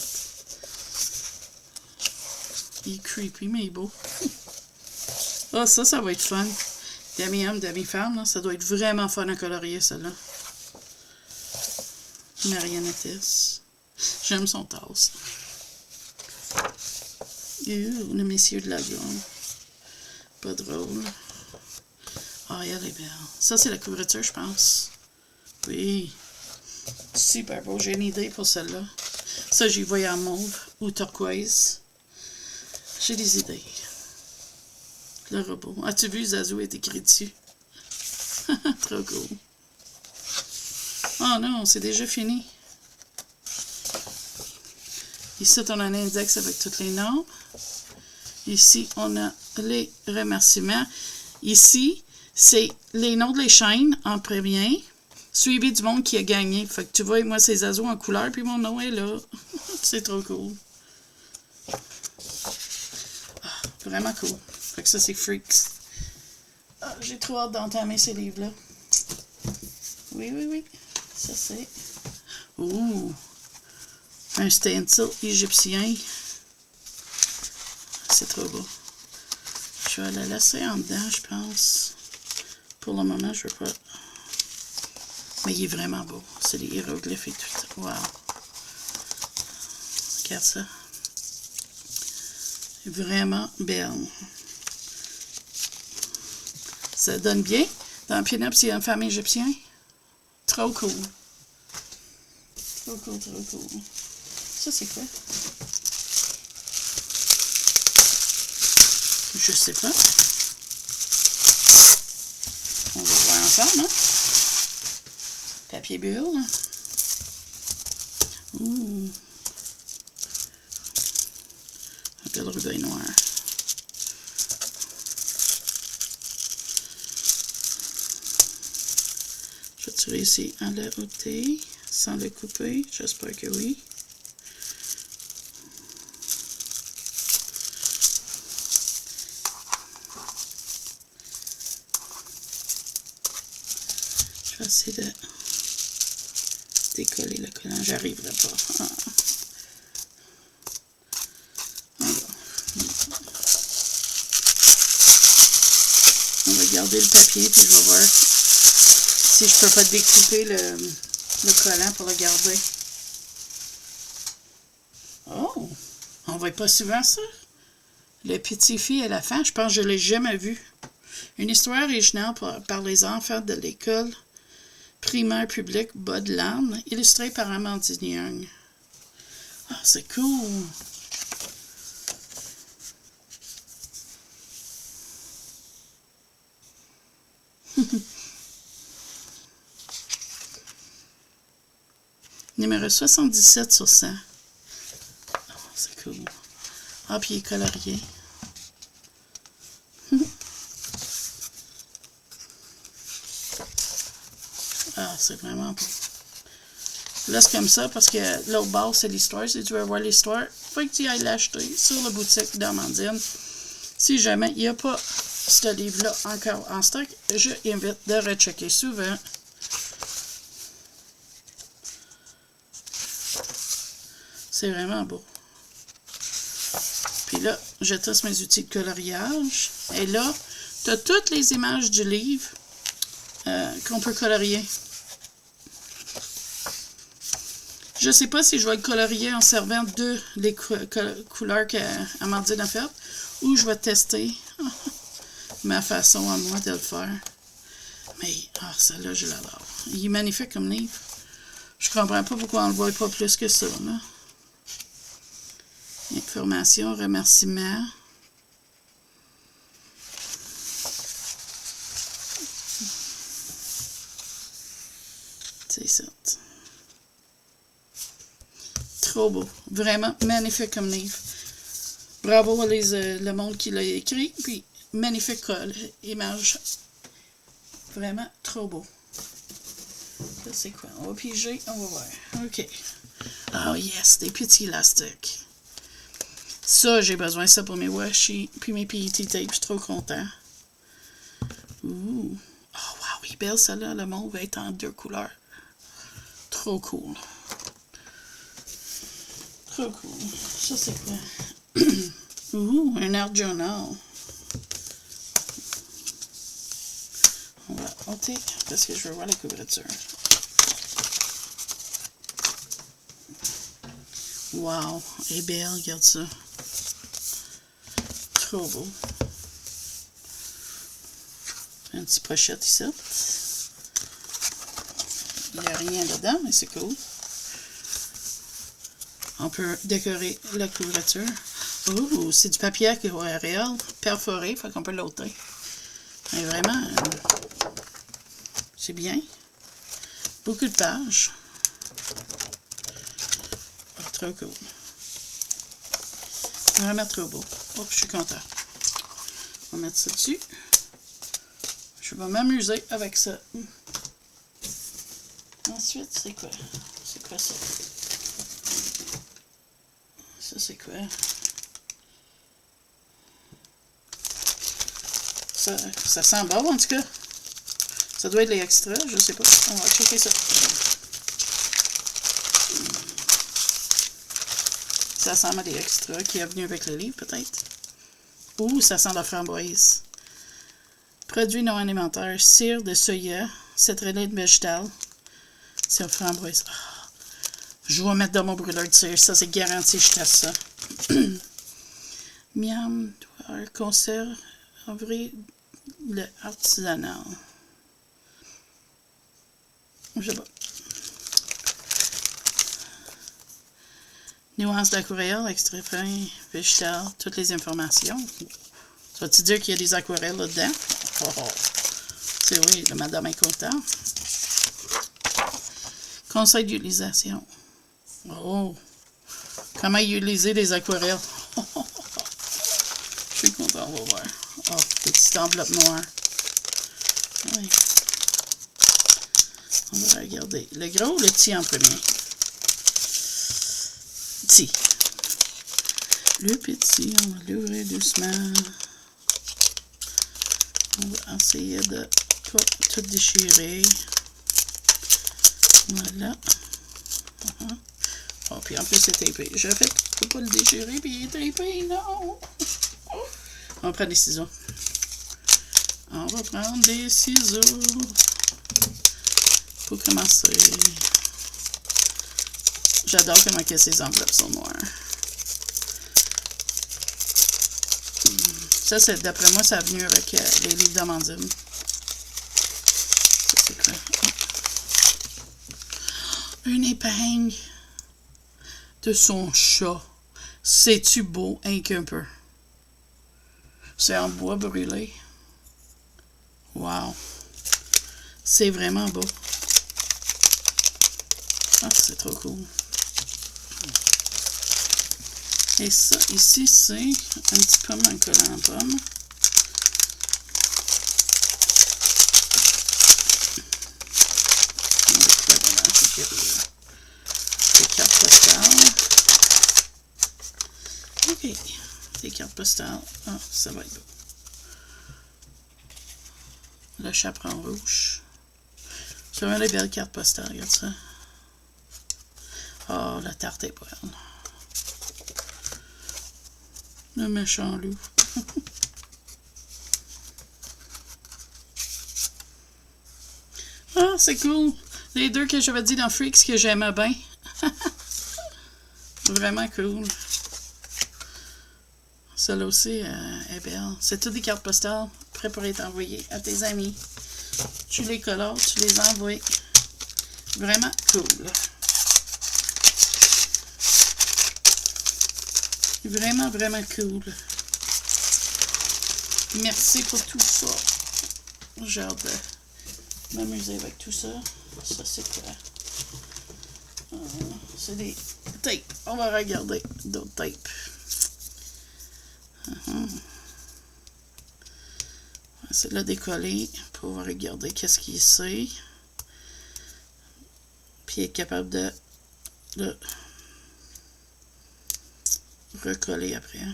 Il est creepy, mais il est beau. Ah, ça va être fun. Demi-homme, demi-femme, là. Ça doit être vraiment fun à colorier, celle-là. Marionnettesse. J'aime son tasse. Le messieurs de la gamme. Pas drôle. Ah, elle est belle. Ça, c'est la couverture, je pense. Oui. Super beau. J'ai une idée pour celle-là. Ça, j'y vois en mauve ou turquoise. J'ai des idées. Le robot. As-tu vu, Zazu est écrit dessus? Trop cool. Oh non, c'est déjà fini. Ici, on a un index avec tous les noms. Ici, on a les remerciements. Ici, c'est les noms de les chaînes en premier, suivi du monde qui a gagné. Fait que tu vois, moi, c'est Zazu en couleur, puis mon nom est là. C'est trop cool. Ah, vraiment cool. Fait que ça, c'est Freaks. Ah, j'ai trop hâte d'entamer ces livres-là. Oui. Ça, c'est... Ouh! Un stencil égyptien. C'est trop beau. Je vais la laisser en dedans, je pense. Pour le moment, je veux pas. Mais il est vraiment beau. C'est les hiéroglyphes et tout ça. Wow! Regarde ça. Vraiment belle. Ça donne bien. Dans Pin-Up, c'est une femme égyptienne. Trop cool. Trop cool. Ça, c'est quoi? Je sais pas. On va voir ensemble, hein? Papier bulle. Ouh. Un peu de ruban noir. Je vais-tu réussir à le ôter sans le couper? J'espère que oui. Je vais essayer de décoller le collant. J'arriverai pas. Ah. On va garder le papier puis je vais voir si je peux pas découper le collant pour le garder. Oh! On voit pas souvent ça. Le petit fille et la fin, je pense que je l'ai jamais vu. Une histoire originale par les enfants de l'école primaire publique Bodland, illustrée par Amandine Young. Ah, c'est cool! Numéro 77 sur 100. Oh, c'est cool. Ah, puis il est colorié. Ah, c'est vraiment beau. Je laisse comme ça parce que l'autre bord, c'est l'histoire. Si tu veux voir l'histoire, il faut que tu ailles l'acheter sur la boutique d'Amandine. Si jamais il n'y a pas ce livre-là encore en stock, je invite de rechecker souvent. C'est vraiment beau. Puis là, je teste mes outils de coloriage. Et là, tu as toutes les images du livre qu'on peut colorier. Je ne sais pas si je vais le colorier en servant de les couleurs qu'Amandine a faites ou je vais tester ma façon à moi de le faire. Mais, celle-là, je l'adore. Il est magnifique comme livre. Je comprends pas pourquoi on ne le voit pas plus que ça, là. Information, remerciements. C'est ça. Trop beau. Vraiment magnifique comme livre. Bravo à le monde qui l'a écrit. Puis, magnifique image. Vraiment trop beau. Ça, c'est quoi? On va piger, on va voir. OK. Oh yes, des petits élastiques. Ça, j'ai besoin de ça pour mes washi. Puis mes PET tapes, je suis trop content. Ouh. Oh wow, il est belle celle-là. Le mauve va être en 2 couleurs. Trop cool. Trop cool. Ça, c'est quoi? Ouh, un art journal. On va ôter parce que je veux voir la couverture. Wow, elle est belle, regarde ça. Trop beau. Un petit pochette ici. Il n'y a rien dedans, mais c'est cool. On peut décorer la couverture. Oh, c'est du papier aquarelle perforé, fait qu'on peut l'ôter. Mais vraiment, c'est bien. Beaucoup de pages. Trop cool. Vraiment trop beau. Oh, je suis content. On va mettre ça dessus. Je vais m'amuser avec ça. Ensuite, c'est quoi? C'est quoi ça? Ça, c'est quoi? Ça sent bon, en tout cas. Ça doit être les extras, je sais pas. On va checker ça. Ça sent à des extras qui est venu avec le livre, peut-être. Ouh, ça sent la framboise. Produits non alimentaires. Cire de soya, citronnelle végétale. C'est une framboise. Oh, je vais mettre dans mon brûleur de cire. Ça, c'est garanti, je teste ça. Miam, conserve, ouvrir le artisanal. Je sais pas. Nuance d'aquarelle, extrait fin, végétal, toutes les informations. Ça va-tu dire qu'il y a des aquarelles là-dedans? Oh, oh. C'est oui, la madame est contente. Conseil d'utilisation. Oh! Comment utiliser les aquarelles? Je suis content, on va voir. Oh, des petites enveloppes noires. Oui. On va regarder. Le gros ou le petit en premier? Petit. Le petit, on va l'ouvrir doucement. On va essayer de pas tout déchirer. Voilà. Oh, puis en plus, c'est tapé. Je fais faut pas le déchirer, puis il est tapé, non! On va prendre des ciseaux. On va prendre des ciseaux. Pour commencer. J'adore comment que ces enveloppes sont noires. Ça, c'est d'après moi, ça a venu avec les livres d'Amandine. Ça, c'est quoi? Une épingle de son chat. C'est-tu beau, hein, qu'un peu? C'est en bois brûlé. Wow! C'est vraiment beau. Ah, c'est trop cool. Et ça, ici, c'est un petit pomme en collant en pomme. Des cartes postales. OK. Des cartes postales. Ah, ça va être beau. Le chaperon rouge. C'est vraiment des belles cartes postales, regarde ça. Oh, la tarte est bonne. Le méchant loup. Ah, c'est cool. Les deux que j'avais dit dans Freaks que j'aimais bien. Vraiment cool. Celle-là aussi est belle. C'est toutes des cartes postales prêtes pour être envoyées à tes amis. Tu les colores, tu les envoies. Vraiment cool. Vraiment, vraiment cool. Merci pour tout ça. J'ai hâte de m'amuser avec tout ça. Ça, c'est quoi? C'est des tapes. On va regarder d'autres tapes. On va essayer de le décoller pour regarder qu'est-ce qu'il sait. Puis être capable de le recoller après.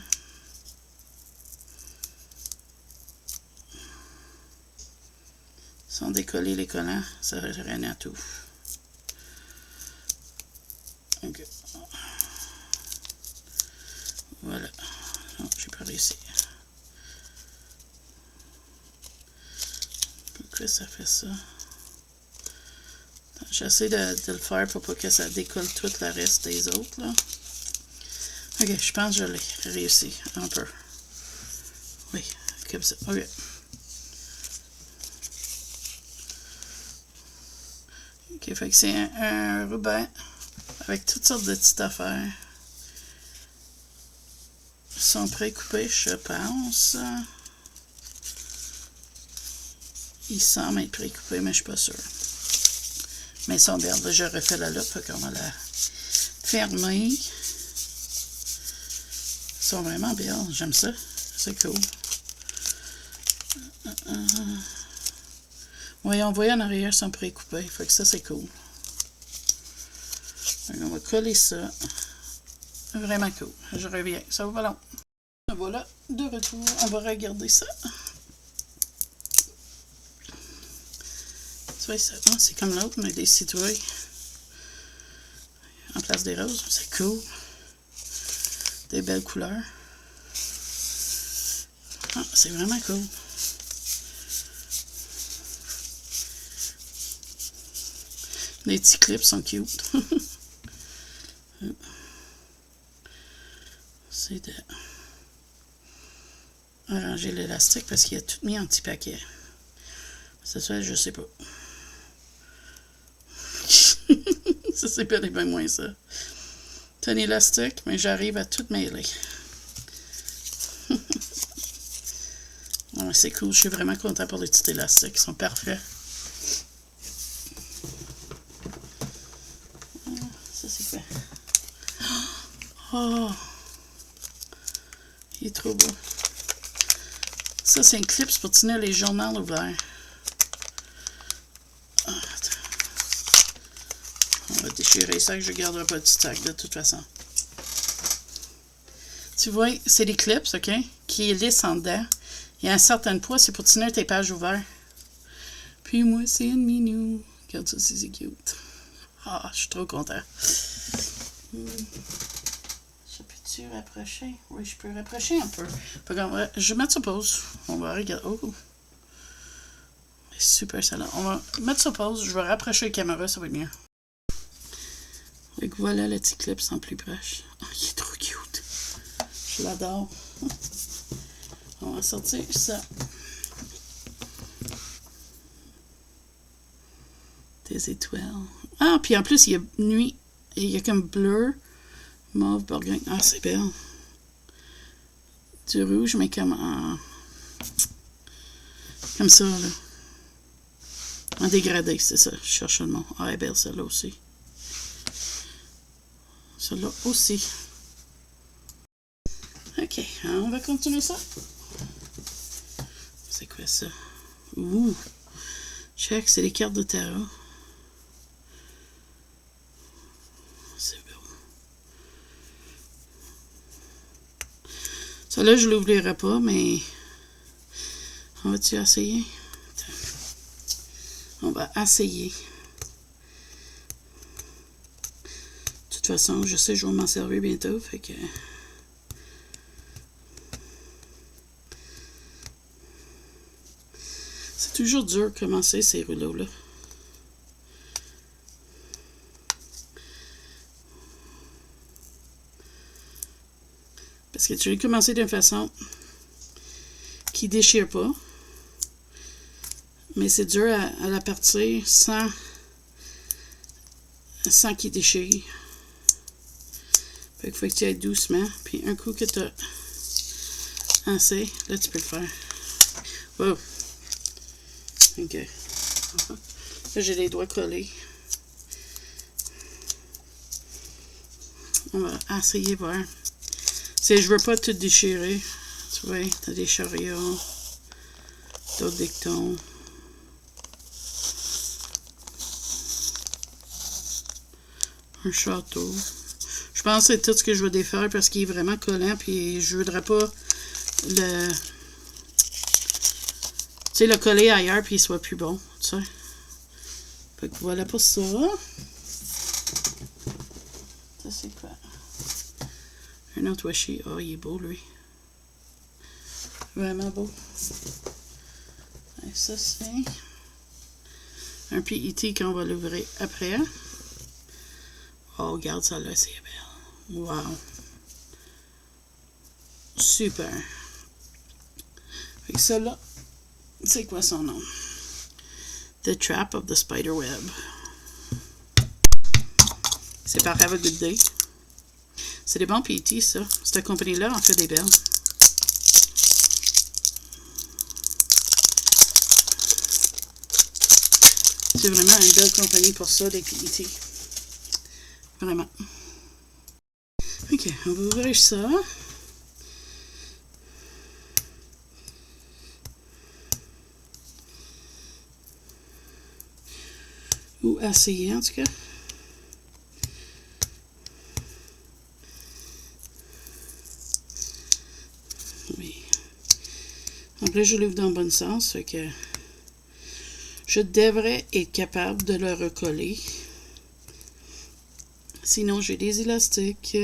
Sans décoller les collants, ça rien à tout. Ok. Voilà. Non, j'ai pas réussi. Pourquoi ça fait ça? J'essaie de le faire pour pas que ça décolle tout le reste des autres, là. Ok, je pense que je l'ai réussi un peu. Oui, comme ça. Ok. Ok, fait que c'est un ruban avec toutes sortes de petites affaires. Ils sont précoupés, je pense. Ils semblent être précoupés, mais je suis pas sûre. Mais ils sont bien. Là, je refais la loupe, fait qu'on va la fermer. Ils sont vraiment bien. J'aime ça. C'est cool. Oui, on voit en arrière, ils sont précoupés. Fait que ça, c'est cool. Donc, on va coller ça. Vraiment cool. Je reviens. Ça va pas long. Voilà, de retour. On va regarder ça. Tu vois, ça, c'est comme l'autre, mais des citrouilles en place des roses. C'est cool. Des belles couleurs. Ah, c'est vraiment cool. Les petits clips sont cute. C'est de arranger l'élastique parce qu'il a tout mis en petit paquet. Ça se fait, je sais pas. Ça, c'est bien moins ça. C'est un élastique, mais j'arrive à tout mêler. Ouais, c'est cool, je suis vraiment content pour les petits élastiques, ils sont parfaits. Ça, c'est quoi? Oh! Il est trop beau. Ça, c'est un clip pour tenir les journaux ouverts. Oh, on va déchirer ça, que je ne garderai pas de sac de toute façon. Tu vois, c'est des clips, OK? Qui est lisse en dedans. Il y a un certain poids, c'est pour tenir tes pages ouvertes. Puis moi, c'est une minou. Regarde ça, c'est cute. Ah, je suis trop content. Je peux-tu rapprocher? Oui, je peux rapprocher un peu. Je vais mettre sur pause. On va regarder. Oh! Super salon. On va mettre sur pause. Je vais rapprocher la caméra, ça va être mieux. Donc voilà le petit clip sans plus proche. Oh, il est trop cute. Je l'adore. On va sortir ça. Des étoiles. Ah, puis en plus, il y a nuit. Et il y a comme bleu, mauve, burgundy. Ah, c'est belle. Du rouge, mais comme en... Comme ça, là. En dégradé, c'est ça. Je cherche le mot. Ah, elle est belle, celle-là aussi. Celle-là aussi. OK, on va continuer ça. C'est quoi ça? Ouh! Check, c'est les cartes de tarot. C'est beau. Ça là, je ne l'ouvrirai pas, mais on va-tu essayer? On va essayer. De toute façon, je sais que je vais m'en servir bientôt, fait que... C'est toujours dur de commencer ces rouleaux-là. Parce que tu veux commencer d'une façon qui ne déchire pas. Mais c'est dur à la partir sans qu'il déchire. Fait qu'il faut que tu ailles doucement. Puis un coup que tu as assez, là tu peux le faire. Wow! OK. Là j'ai les doigts collés. On va essayer voir. Je veux pas tout déchirer. Tu vois, t'as des chariots, d'autres dictons. Un château. Je pense que c'est tout ce que je vais défaire parce qu'il est vraiment collant, puis je voudrais pas le... Tu sais, le coller ailleurs, puis il soit plus bon, tu sais. Fait que voilà pour ça. Ça, c'est quoi? Un autre washi. Oh, il est beau, lui. Vraiment beau. Et ça, c'est un PET qu'on va l'ouvrir après. Oh, regarde ça là, c'est belle. Wow. Super. Fait que ça là, c'est quoi son nom? The Trap of the Spiderweb. C'est par Have a Good Day. C'est des bons PET, ça. Cette compagnie-là en fait des belles. C'est vraiment une belle compagnie pour ça, des PET. Vraiment. Ok, on va ouvrir ça. Ou essayer, en tout cas. Oui. En plus, je l'ouvre dans le bon sens, fait que je devrais être capable de le recoller. Sinon, j'ai des élastiques.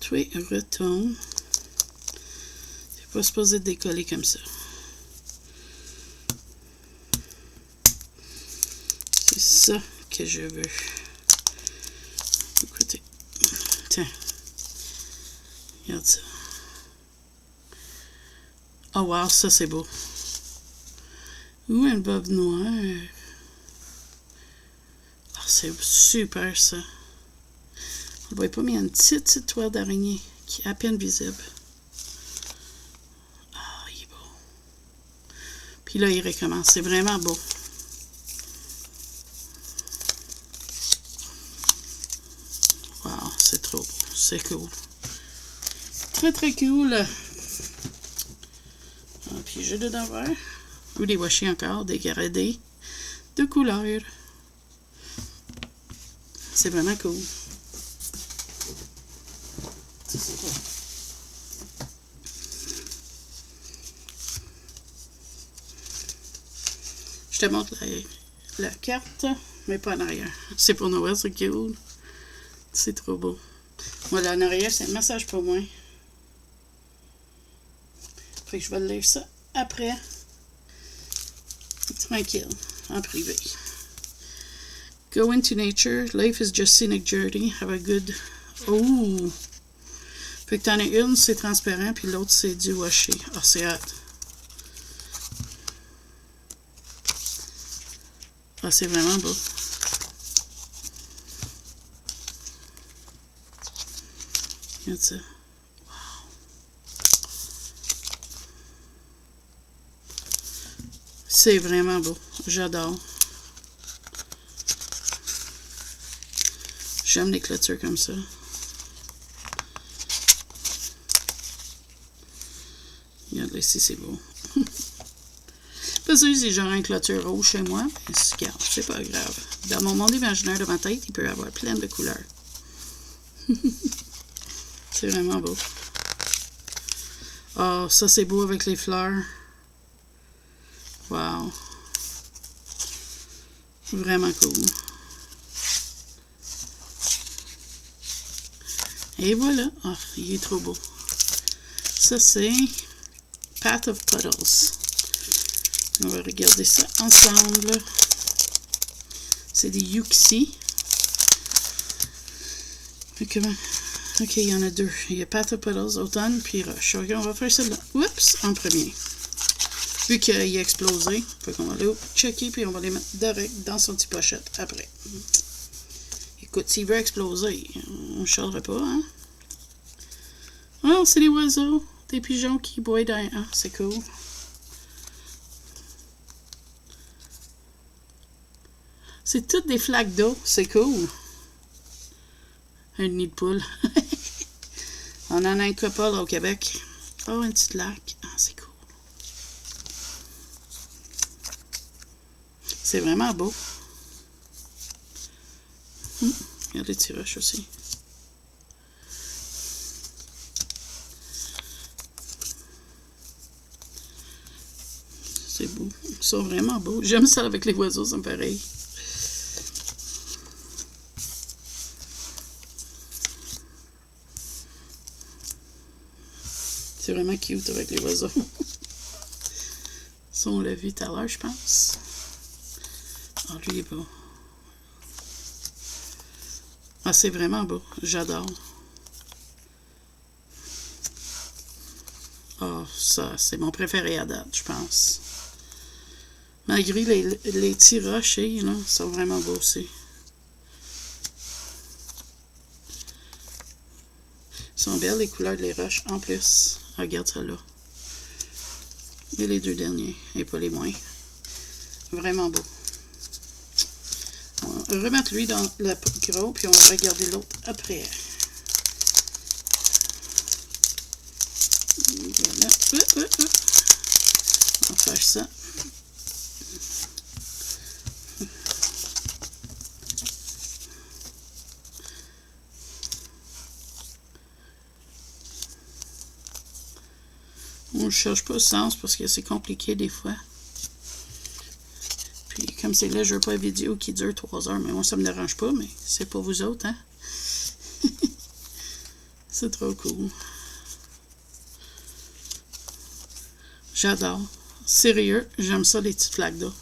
Toi, retombe. C'est pas supposé décoller comme ça. C'est ça que je veux. Écoutez. Tiens. Regarde ça. Oh wow, ça c'est beau. Ou un bob noir. Oh, c'est super ça. On ne voit pas, mais il y a une petite toile d'araignée qui est à peine visible. Ah, il est beau. Puis là, il recommence. C'est vraiment beau. Wow, c'est trop beau. C'est cool. Très, très cool. Ah, puis j'ai dedans vert. Ou des washi encore, des gradés de couleurs. C'est vraiment cool. Je te montre la carte, mais pas en arrière. C'est pour Noël, c'est cool. C'est trop beau. Voilà, en arrière, c'est un message pour moi. Fait que je vais lire ça après. Tranquille, en privé. Go into nature. Life is just scenic journey. Have a good... Oh! Fait que t'en as une, c'est transparent, puis l'autre, c'est du washi. Ah, c'est hâte. Ah, c'est vraiment beau. Regarde ça. Wow. C'est vraiment beau. J'adore. J'aime les clôtures comme ça. Regarde, ici, c'est beau. Pas sûr si j'aurais une clôture rouge chez moi, mais regarde, c'est pas grave. Dans mon monde imaginaire de ma tête, il peut y avoir plein de couleurs. C'est vraiment beau. Oh, ça c'est beau avec les fleurs. Wow. Vraiment cool. Et voilà. Oh, il est trop beau. Ça c'est Path of Puddles. On va regarder ça ensemble. C'est des Yuxi. Comment? Ok, il y en a deux. Il y a Path of Puddles, automne, puis Rush. Ok, on va faire celle-là. Oups, en premier. Vu qu'il a explosé, fait qu'on va aller checker, puis on va les mettre direct dans son petit pochette après. Écoute, s'il veut exploser, on ne chialerait pas, hein? Oh, c'est des oiseaux. Des pigeons qui boivent dans... Ah, c'est cool. C'est toutes des flaques d'eau. C'est cool. Un nid de poule. On en a un couple au Québec. Oh, un petit lac. Ah, c'est cool. C'est vraiment beau. Regarde les petits roches aussi. C'est beau. Ils sont vraiment beaux. J'aime ça avec les oiseaux, c'est pareil. C'est vraiment cute avec les oiseaux. Ça, on l'a vu tout à l'heure, je pense. Ah, lui, il est beau. Ah, c'est vraiment beau. J'adore. Ah, ça, c'est mon préféré à date, je pense. Malgré les petits rochers, là, ils sont vraiment beaux aussi. Ils sont belles les couleurs des roches en plus. Regarde celle-là. Et les deux derniers, et pas les moins. Vraiment beau. On va remettre lui dans le gros, puis on va regarder l'autre après. Voilà. On va faire ça. On ne cherche pas le sens parce que c'est compliqué des fois. Puis comme c'est là, je veux pas une vidéo qui dure 3 heures, mais moi ça me dérange pas, mais c'est pas vous autres, hein? C'est trop cool. J'adore. Sérieux, j'aime ça les petites flaques d'eau.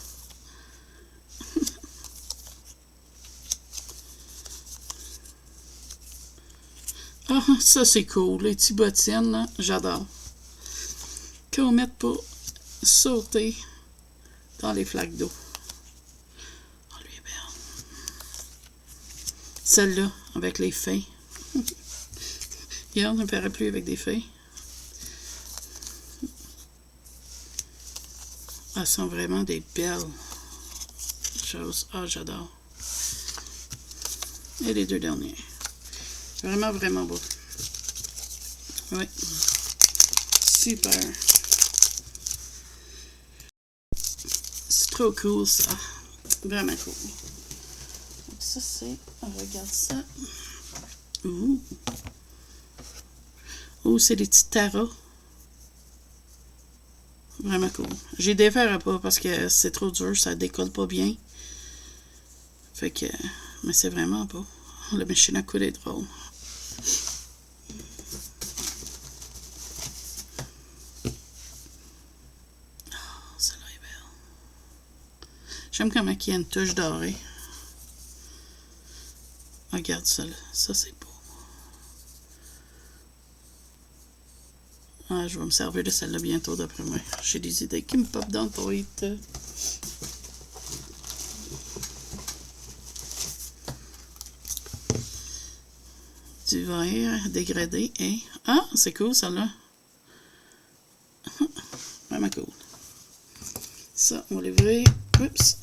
Ah, ça c'est cool, les petits bottines, là, j'adore. Qu'on mette pour sauter dans les flaques d'eau. Oh, lui est belle. Celle-là, avec les feuilles. Regarde, on ne paraît plus avec des feuilles. Ah, elles sont vraiment des belles choses. Ah, j'adore. Et les deux derniers. Vraiment, vraiment beau. Oui. Super. C'est trop cool, ça. Vraiment cool. Donc ça, c'est... On regarde ça. Ouh. Oh, c'est des petits taras. Vraiment cool. J'ai défait pas parce que c'est trop dur, ça décolle pas bien. Fait que... Mais c'est vraiment beau. La machine à coudre est drôle. Oh, celle-là est belle. J'aime comment il y a une touche dorée. Regarde ça, là. Ça, c'est beau. Ah, je vais me servir de celle-là bientôt, d'après moi. J'ai des idées qui me popent dans le tête. Du verre dégradé et... Ah, c'est cool, celle-là. Vraiment cool. Ça, on va l'ouvrir. Oups.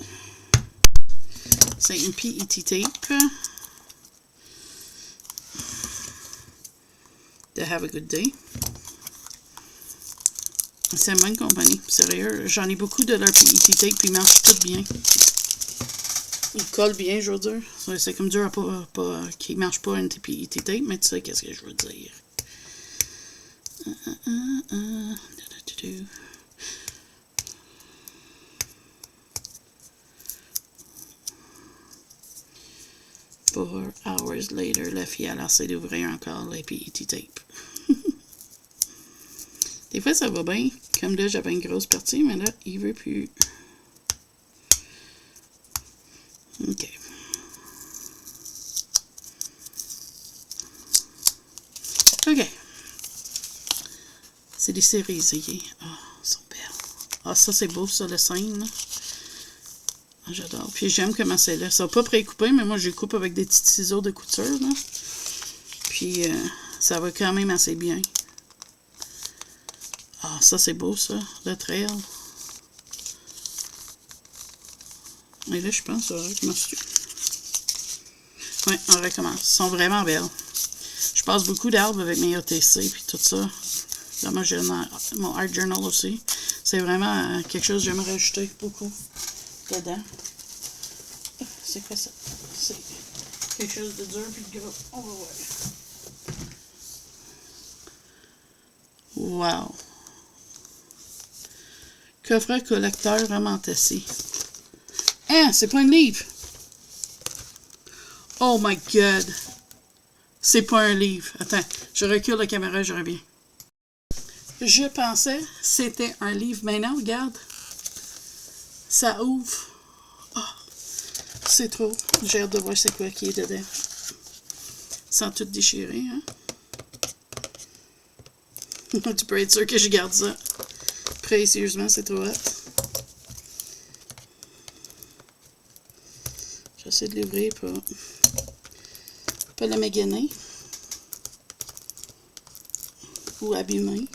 C'est une PET tape. To have a good day. C'est une bonne compagnie. Sérieux, j'en ai beaucoup de leur PET tape, puis ils marchent tout bien. Ils collent bien, je veux dire. C'est comme dur à pas qu'ils ne marchent pas une PET tape, mais tu sais qu'est-ce que je veux dire. Four hours later, la fille a laissé d'ouvrir encore les PET tape. Des fois, ça va bien. Comme là, j'avais une grosse partie, mais là, il veut plus. OK. OK. C'est des cerisiers. Ah, oh, ils sont belles. Ah, ça, c'est beau, ça, le scène, là. Ah, j'adore. Puis j'aime comment c'est là. Ils sont pas précoupés, mais moi, je les coupe avec des petits ciseaux de couture, là. Puis, ça va quand même assez bien. Ah, ça, c'est beau, ça. Le trail. Et là, je pense, on recommence. Oui, on recommence. Ils sont vraiment belles. Je passe beaucoup d'arbres avec mes OTC et tout ça. Dans mon Art Journal aussi. C'est vraiment quelque chose que j'aimerais ajouter beaucoup dedans. C'est quoi ça? C'est quelque chose de dur puis de gros. On va voir. Wow! Coffret collecteur Ramantessi. Hein, c'est pas un livre. Oh my God. C'est pas un livre. Attends, je recule la caméra, je reviens. Je pensais que c'était un livre. Maintenant, regarde. Ça ouvre. Oh, c'est trop. J'ai hâte de voir c'est quoi qui est dedans. Sans tout déchirer, hein. Tu peux être sûr que je garde ça. Précieusement, c'est trop hot. J'essaie de l'ouvrir pour pas la maganer. Ou abîmer,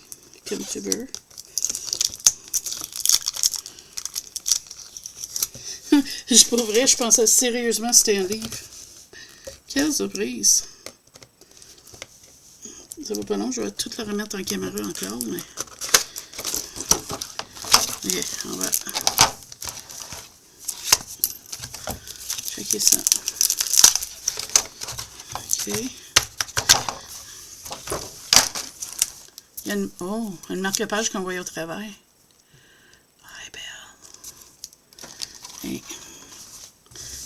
comme tu veux. Pour vrai, je pensais sérieusement que c'était un livre. Quelle surprise! Ça va pas long, je vais tout le remettre en caméra encore, mais... Ok, on va... checker ça. Ok. Il y a une... oh, une marque-page qu'on voit au travail. Ah, elle est belle. Et...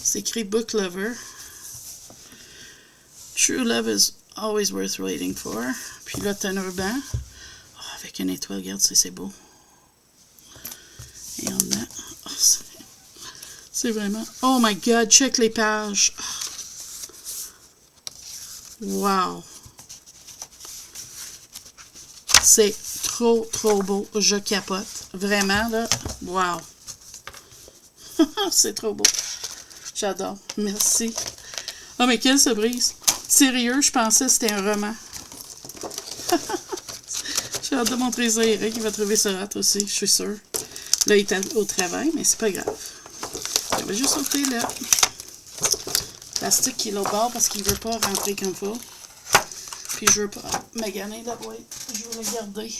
c'est écrit Book Lover. True love is always worth waiting for. Puis là, t'as un ruban. Oh, avec une étoile, regarde, c'est beau. Et en dedans. Oh, c'est vraiment... oh my God, check les pages. Oh. Wow. C'est trop, trop beau. Je capote. Vraiment, là. Wow. C'est trop beau. J'adore. Merci. Oh, mais quelle surprise. Sérieux, je pensais que c'était un roman. J'ai hâte de montrer ça à Eric. Il va trouver ça hot aussi, je suis sûre. Là, il est au travail, mais c'est pas grave. Je vais juste ôter le plastique qui est au bord parce qu'il veut pas rentrer comme ça. Puis je veux pas maganer la boîte. Je veux la garder.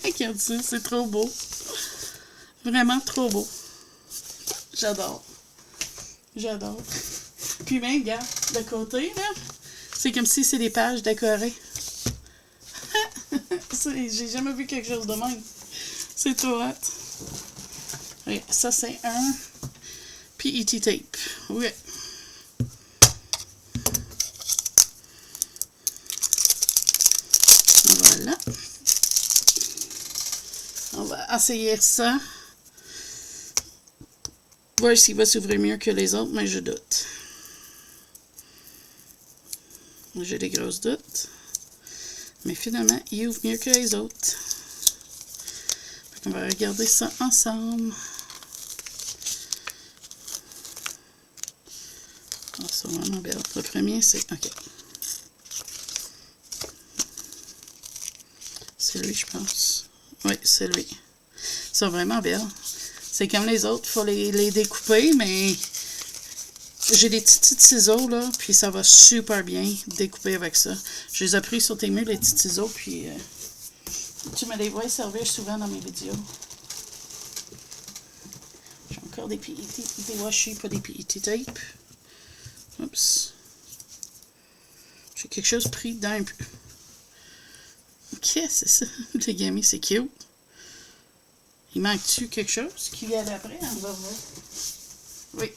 Regarde ça, c'est trop beau. Vraiment trop beau. J'adore. J'adore. Puis même, regarde, de côté, là, c'est comme si c'est des pages décorées. J'ai jamais vu quelque chose de même. C'est trop hot. Oui, ça, c'est un PET tape. Oui. Voilà. On va essayer ça. Voir s'il va s'ouvrir mieux que les autres, mais je doute. J'ai des grosses doutes. Mais finalement, il ouvre mieux que les autres. On va regarder ça ensemble. Oh, c'est vraiment belle. Le premier, c'est... ok. C'est lui, je pense. Oui, c'est lui. Ils sont vraiment belles. C'est comme les autres, il faut les découper, mais j'ai des petits ciseaux, là, puis ça va super bien découper avec ça. Je les ai pris sur tes murs, les petits ciseaux, puis tu me les vois servir souvent dans mes vidéos. J'ai encore des washi, pas des PET tape. Oups. J'ai quelque chose pris dedans un peu. Qu'est-ce que c'est ça? Les gamins, c'est cute. Il manque-tu quelque chose qui vient après? On va voir. Oui.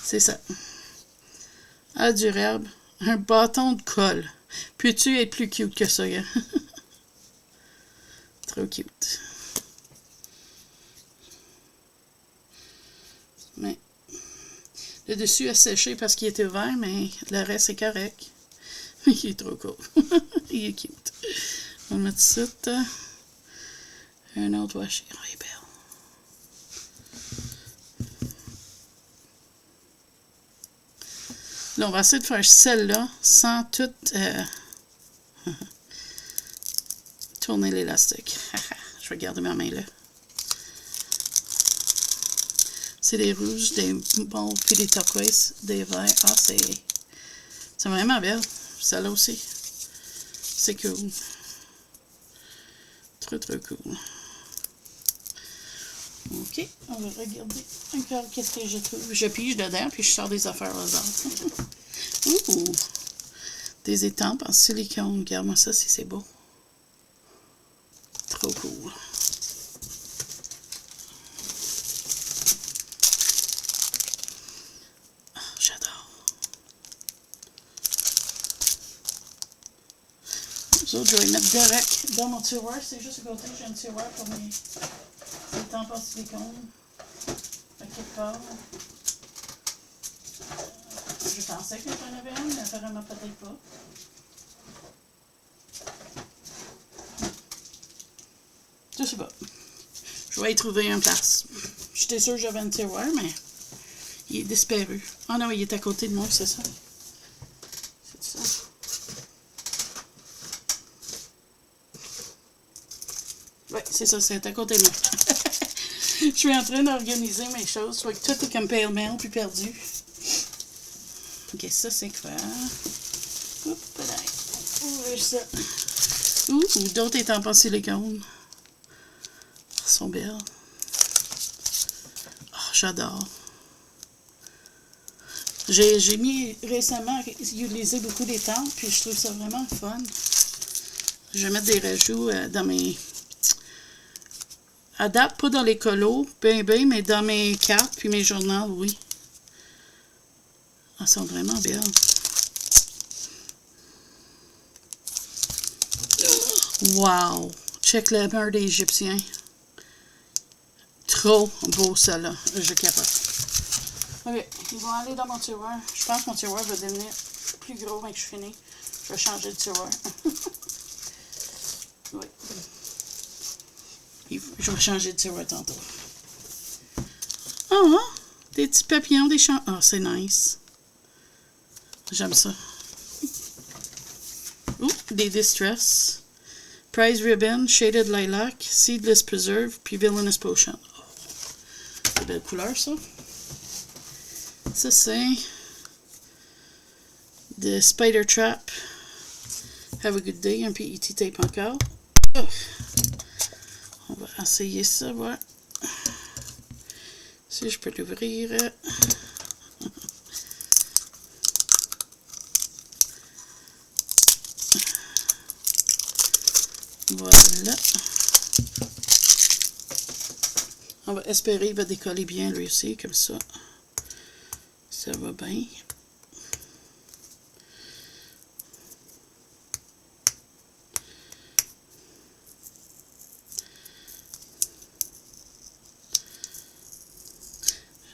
C'est ça. Ah, durable. Un bâton de colle. Peux-tu être plus cute que ça, gars? Trop cute. Mais le dessus a séché parce qu'il était ouvert, mais le reste est correct. Il est trop cool. Il est cute. On va mettre ça. Un autre washi. Oh, il est belle. Là, on va essayer de faire celle-là sans tout tourner l'élastique. Je vais garder ma main là. C'est des rouges, des bons, puis des turquoises, des verts. Ah, c'est vraiment belle. Celle-là aussi. C'est cool. Trop, trop cool. OK, on va regarder encore qu'est-ce que je trouve. Je pige dedans, puis je sors des affaires au hasard. Ouh! Des étampes en silicone. Regarde-moi ça si c'est beau. Trop cool. Oh, j'adore. Les autres, je vais les mettre direct dans mon tiroir. C'est juste à côté, j'ai un tiroir pour mes étampes en silicone. À quelque part. Je pensais que j'en avais un, mais apparemment peut-être pas. Je sais pas. Je vais y trouver un place. J'étais sûre que j'avais un tiroir, mais il est disparu. Ah non, il est à côté de moi, c'est ça. C'est ça. Oui, c'est ça, c'est à côté de moi. Je suis en train d'organiser mes choses, soit que tout est comme pêle-mêle puis perdu. Ok, ça c'est quoi? Oups, là. Ouvrir ça. Ouh, d'autres étampes en silicone. Elles sont belles. Oh, j'adore. J'ai mis récemment utilisé beaucoup d'étampes, puis je trouve ça vraiment fun. Je vais mettre des rajouts dans mes... À date, pas dans les colos, ben, mais dans mes cartes puis mes journaux, oui. Elles sont vraiment belles. Wow! Check le mur des Égyptiens. Trop beau, ça, là. Je capote. OK, ils vont aller dans mon tiroir. Je pense que mon tiroir va devenir plus gros quand je finis. Je vais changer de tiroir. Oui. Je vais changer de tiroir tantôt. Oh, des petits papillons, des champs. Ah, c'est nice. J'aime ça. Ouh, des Distress. Prize Ribbon, Shaded Lilac, Seedless Preserve, puis Villainous Potion. Oh, c'est belle couleur, ça. Ça, c'est The Spider Trap. Have a good day. Un PET tape encore. Oh. On va essayer ça, voilà. Si je peux l'ouvrir. Voilà. On va espérer qu'il va décoller bien lui aussi, comme ça. Ça va bien.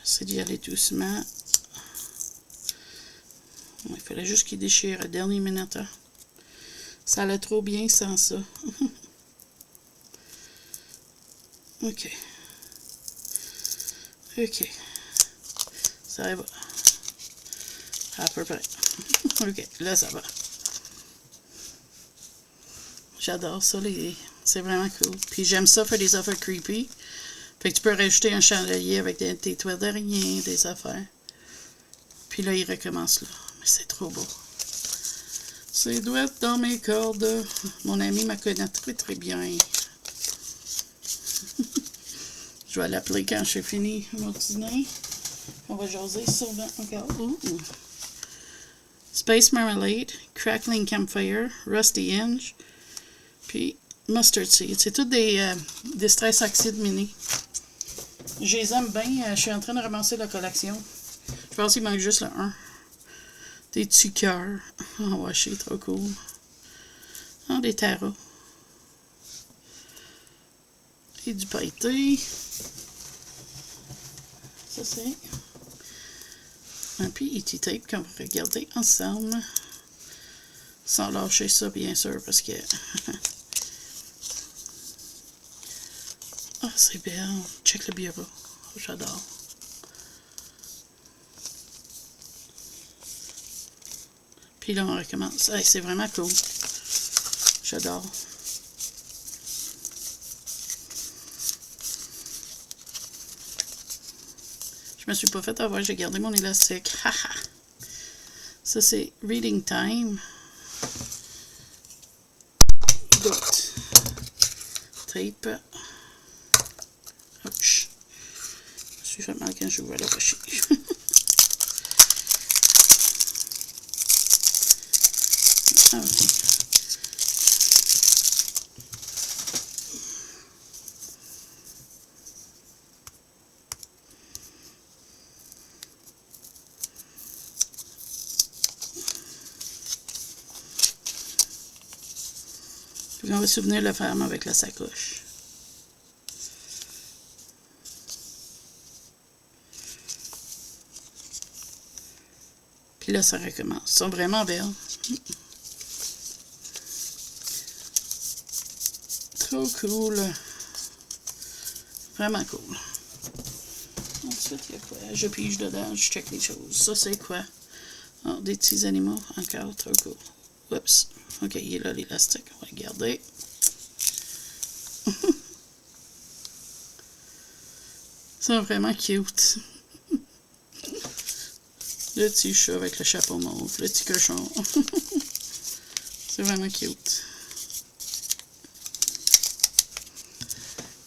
J'essaie d'y aller doucement. Il fallait juste qu'il déchire à la dernière minute. Hein. Ça allait trop bien sans ça. OK. OK. Ça va. À peu près. OK, là, ça va. J'adore ça, c'est vraiment cool. Puis j'aime ça faire des affaires creepy. Fait que tu peux rajouter un chandelier avec des toiles d'araignée, des affaires. Puis là, il recommence là. Mais c'est trop beau. C'est douette dans mes cordes. Mon ami me connaît très très bien. Je vais l'appeler quand j'ai fini mon dîner. On va jaser souvent encore. Ooh. Space Marmalade, Crackling Campfire, Rusty Hinge, puis Mustard Seed. C'est tous des Stress Oxide mini. Je les aime bien. Je suis en train de ramasser la collection. Je pense qu'il manque juste le 1. Des petits cœurs. Oh, ouais, c'est trop cool. Oh, des tarots. Et du pailleté. Ça, c'est un PET tape qu'on va regarder ensemble. Sans lâcher ça, bien sûr, parce que... Ah, c'est belle. Check le bureau. Oh, j'adore. Puis là, on recommence. Hey, c'est vraiment cool. J'adore. Je me suis pas fait avoir, j'ai gardé mon élastique. Haha! Ça, c'est Reading Time. D'autres. Tape. Ouch. Je me suis fait mal quand j'ouvre le rocher. Ah, ok. Puis on va se souvenir de le faire avec la sacoche. Puis là, ça recommence. Ils sont vraiment belles. Trop cool. Vraiment cool. Ensuite, il y a quoi? Je pige dedans, je check les choses. Ça, c'est quoi? Oh, des petits animaux. Encore, trop cool. Oups. Ok, il est là, l'élastique. On va le garder. C'est vraiment cute. Le petit chat avec le chapeau mauve, le petit cochon. C'est vraiment cute.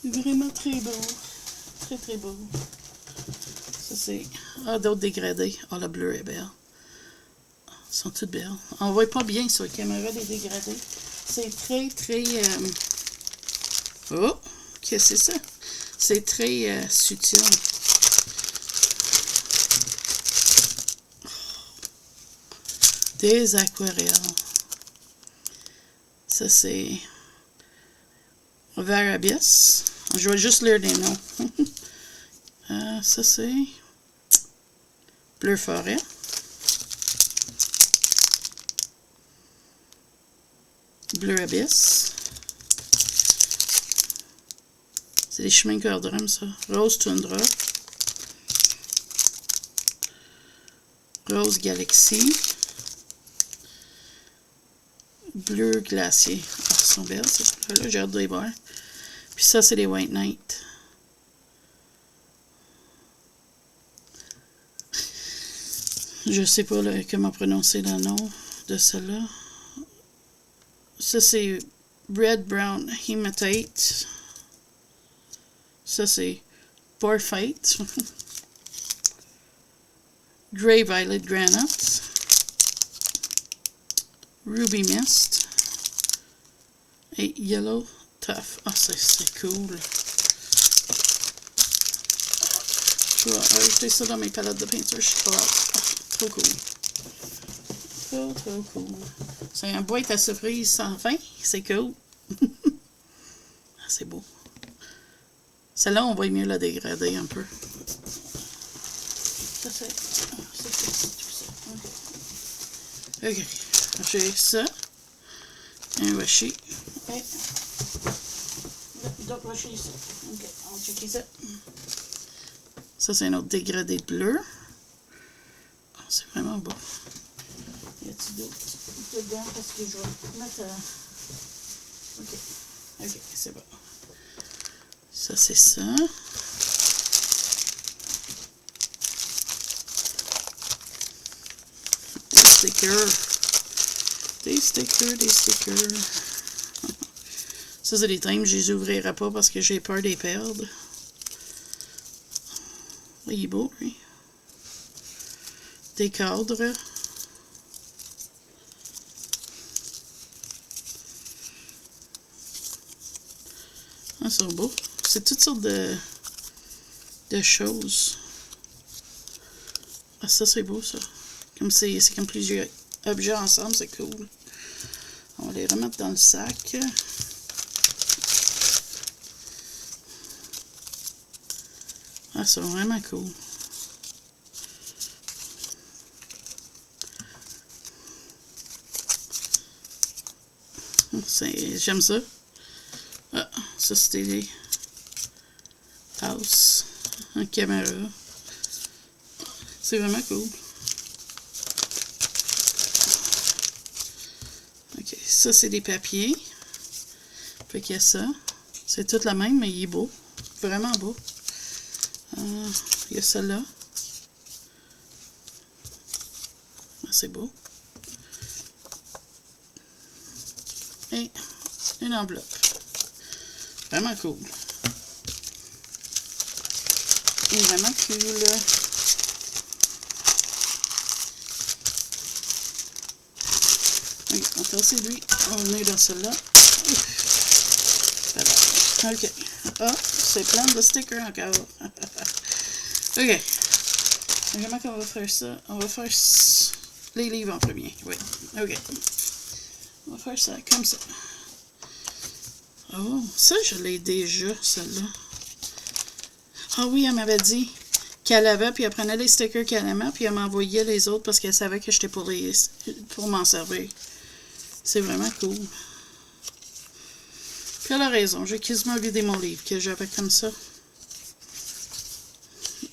Vraiment très beau. Très, très beau. Ça, c'est... Ah, d'autres dégradés. Ah, la bleue est belle. Elles sont toutes belles. On voit pas bien sur la caméra les dégradés. C'est très, très... Oh! Qu'est-ce que c'est ça? C'est très subtil. Des aquarelles. Ça, c'est Varabis. Je vais juste lire des noms. Ça, c'est Bleu Forêt. Bleu Abyss. C'est des chemins cordrum, ça. Rose Tundra. Rose Galaxy. Bleu Glacier. Ah, ils sont belles, ces couleurs-là. J'ai hâte de les voir. Puis ça, c'est les White Knight. Je sais pas là, comment prononcer le nom de celle-là. Ça, c'est Red Brown Hematite. Ça, c'est Porphite. Grey Violet Granite. Ruby Mist. Et Yellow Tough. Ah, c'est cool. Je vais ajouter ça dans mes palettes de peinture chocolat. Trop cool. Trop, trop cool. C'est un boîte à surprise sans fin. C'est cool. Ah, c'est beau. Celle-là, on voit mieux la dégrader un peu. Ça, c'est tout ça. OK. J'ai ça. Un washi. Et d'autres washis ici. OK. On va checker ça. Ça, c'est un autre dégradé de bleu. Oh, c'est vraiment beau. Y a-t-il d'autres dedans? Parce que je vais mettre... OK. OK, c'est bon. Ça, c'est ça. Des stickers. Des stickers, des stickers. Ça, c'est des timbres. Je les ouvrirai pas parce que j'ai peur de les perdre. Il est beau, lui. Des cadres. Ah, c'est beau. C'est toutes sortes de choses. Ah, ça, c'est beau, ça. Comme c'est comme plusieurs objets ensemble, c'est cool. On va les remettre dans le sac. Ah, c'est vraiment cool. J'aime ça. Ah, ça, c'était les house en caméra. C'est vraiment cool. OK, ça, c'est des papiers. Fait qu'il y a ça. C'est tout le même, mais il est beau. Vraiment beau. Il y a celle-là. c'est beau. Et une enveloppe. Vraiment cool. Et vraiment cool. Ok, encore c'est lui. On est dans celle-là. Ok. Ah, c'est plein de stickers encore. Ok. Comment qu'on va faire ça? On va faire les livres en premier. Oui. Ok. On va faire ça comme ça. Oh, ça, je l'ai déjà, celle-là. Ah oui, elle m'avait dit qu'elle avait, puis elle prenait les stickers qu'elle aimait, puis elle m'envoyait les autres parce qu'elle savait que j'étais pour m'en servir. C'est vraiment cool. Puis elle a raison, j'ai quasiment vidé mon livre que j'avais comme ça.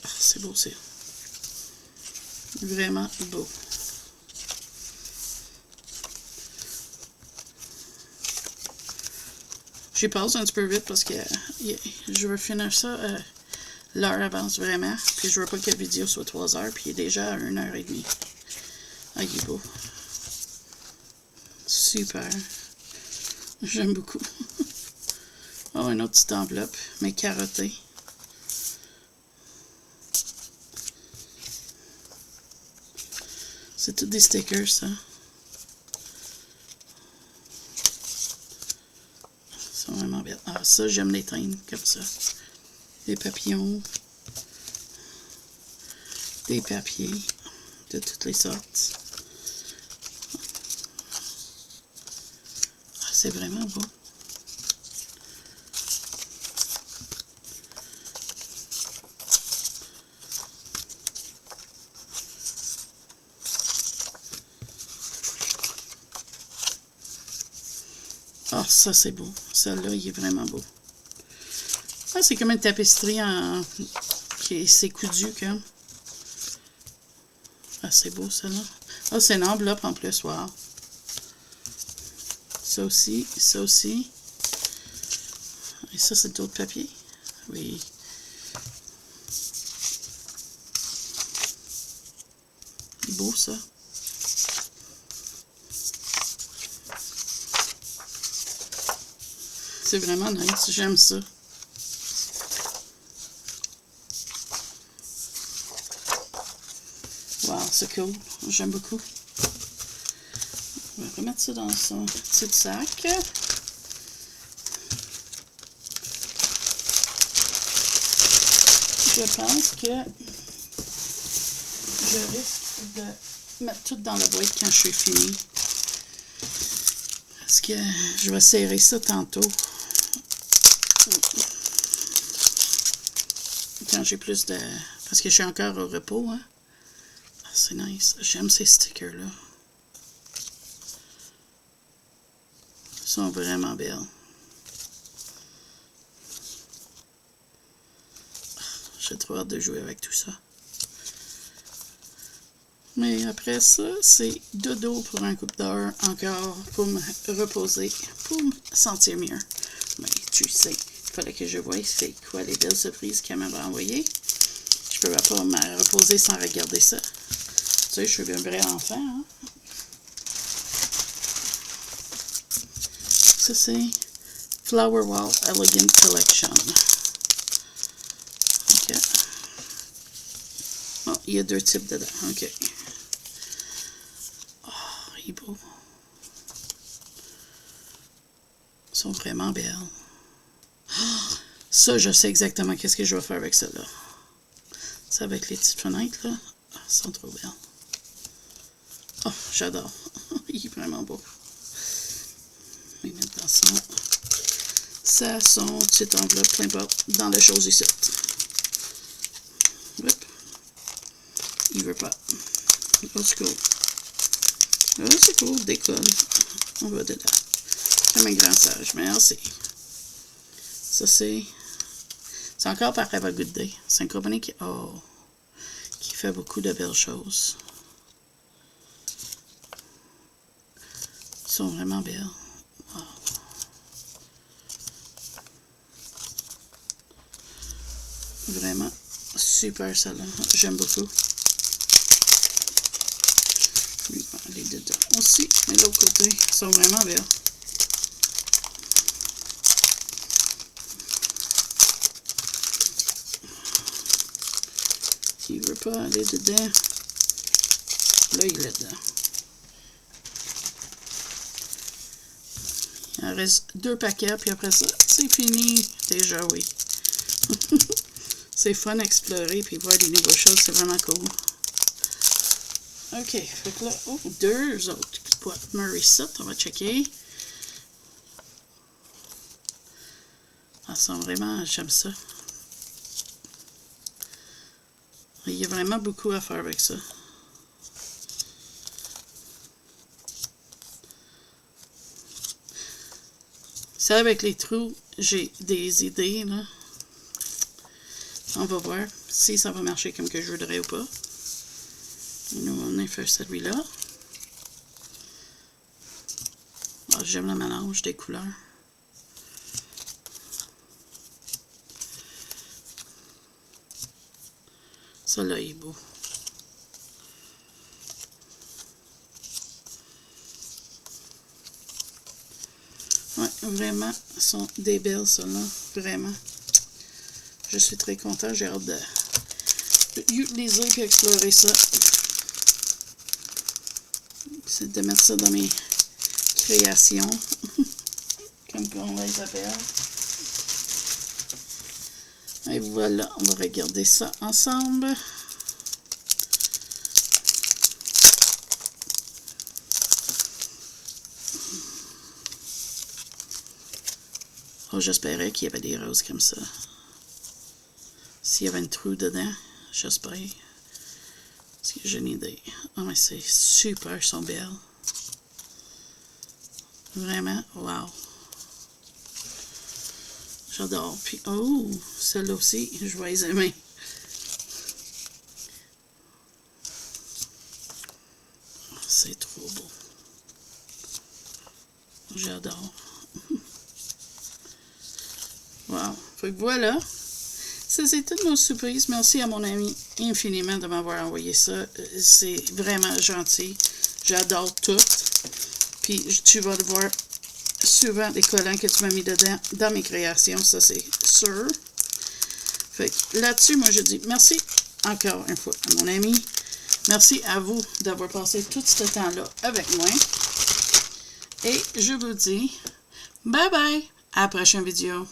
Ah, c'est beau, c'est vraiment beau. J'y passe un petit peu vite parce que je veux finir ça. L'heure avance vraiment. Puis je veux pas que la vidéo soit 3 heures. Puis il est déjà à 1h30. Ah, il est beau. Super. J'aime beaucoup. Oh, une autre petite enveloppe, mais carottée. C'est tous des stickers, ça. Ils sont vraiment bien. Ah, ça, j'aime les teindre comme ça. Des papillons. Des papiers de toutes les sortes. Ah, c'est vraiment beau. Ah, ça c'est beau. Celle-là, il est vraiment beau. Ah, c'est comme une tapisserie qui s'est coudue, comme. Ah, c'est beau, celle-là. Ah, c'est une enveloppe en plus, wow. Ça aussi, ça aussi. Et ça, c'est d'autres papiers. Oui. Beau, ça. C'est vraiment nice, j'aime ça. Wow, c'est cool, j'aime beaucoup. On va remettre ça dans son petit sac. Je pense que je risque de mettre tout dans la boîte quand je suis fini. Parce que je vais serrer ça tantôt. Quand j'ai plus de... Parce que je suis encore au repos, hein. Ah, c'est nice. J'aime ces stickers-là. Ils sont vraiment belles. J'ai trop hâte de jouer avec tout ça. Mais après ça, c'est dodo pour un couple d'heures encore pour me reposer, pour me sentir mieux. Mais tu sais, il fallait que je voie c'est quoi les belles surprises qu'elle m'avait envoyées. Je ne peux pas me reposer sans regarder ça. Tu sais, je suis un vrai enfant. Hein? Ça, c'est Flower Wall Elegant Collection. OK. Oh, il y a 2 types dedans. OK. Oh, il est beau. Ils sont vraiment belles. Oh, ça, je sais exactement qu'est-ce que je vais faire avec ça, là. Ça, avec les petites fenêtres, là. Oh, elles sont trop belles. Oh, j'adore. Il est vraiment beau. Je vais mettre dans son petite enveloppe, peu importe, dans la chose ici. Hop. Il veut pas. Oh, c'est cool. Oh, c'est cool. Décolle. On va dedans. Comme un grand sage. Merci. Ça, c'est encore par Have a Good Day. C'est une compagnie qui fait beaucoup de belles choses. Ils sont vraiment belles. Wow. Vraiment super celle-là. J'aime beaucoup. aller dedans aussi. Mais l'autre côté, ils sont vraiment belles. Il ne veut pas aller dedans. Là, il est dedans. Il en reste 2 paquets, puis après ça, c'est fini. Déjà, oui. C'est fun à explorer, puis voir des nouvelles choses, c'est vraiment cool. OK, fait que là, oh, 2 autres boîtes Morissette, on va checker. Ah, ça sent vraiment, j'aime ça. Il y a vraiment beaucoup à faire avec ça. Ça, avec les trous, j'ai des idées, là. On va voir si ça va marcher comme que je voudrais ou pas. Nous, on a fait celui-là. Oh, j'aime le mélange des couleurs. Ça, là, il est beau. Ouais, vraiment, elles sont des belles, celles-là. Vraiment. Je suis très content. J'ai hâte de utiliser et explorer ça. C'est de mettre ça dans mes créations. Comme on les appelle. Et voilà, on va regarder ça ensemble. Oh, j'espérais qu'il y avait des roses comme ça. S'il y avait un trou dedans, j'espère. Parce que j'ai une idée. Oh, mais c'est super, elles sont belles. Vraiment, wow. J'adore. Puis, oh, celle-là aussi, je vais les aimer. C'est trop beau. J'adore. Wow. Fait que voilà. Ça, c'est toutes nos surprises. Merci à mon ami infiniment de m'avoir envoyé ça. C'est vraiment gentil. J'adore tout. Puis, tu vas le voir souvent les collants que tu m'as mis dedans dans mes créations. Ça, c'est sûr. Fait que là-dessus, moi, je dis merci encore une fois à mon ami. Merci à vous d'avoir passé tout ce temps-là avec moi. Et je vous dis bye bye. À la prochaine vidéo.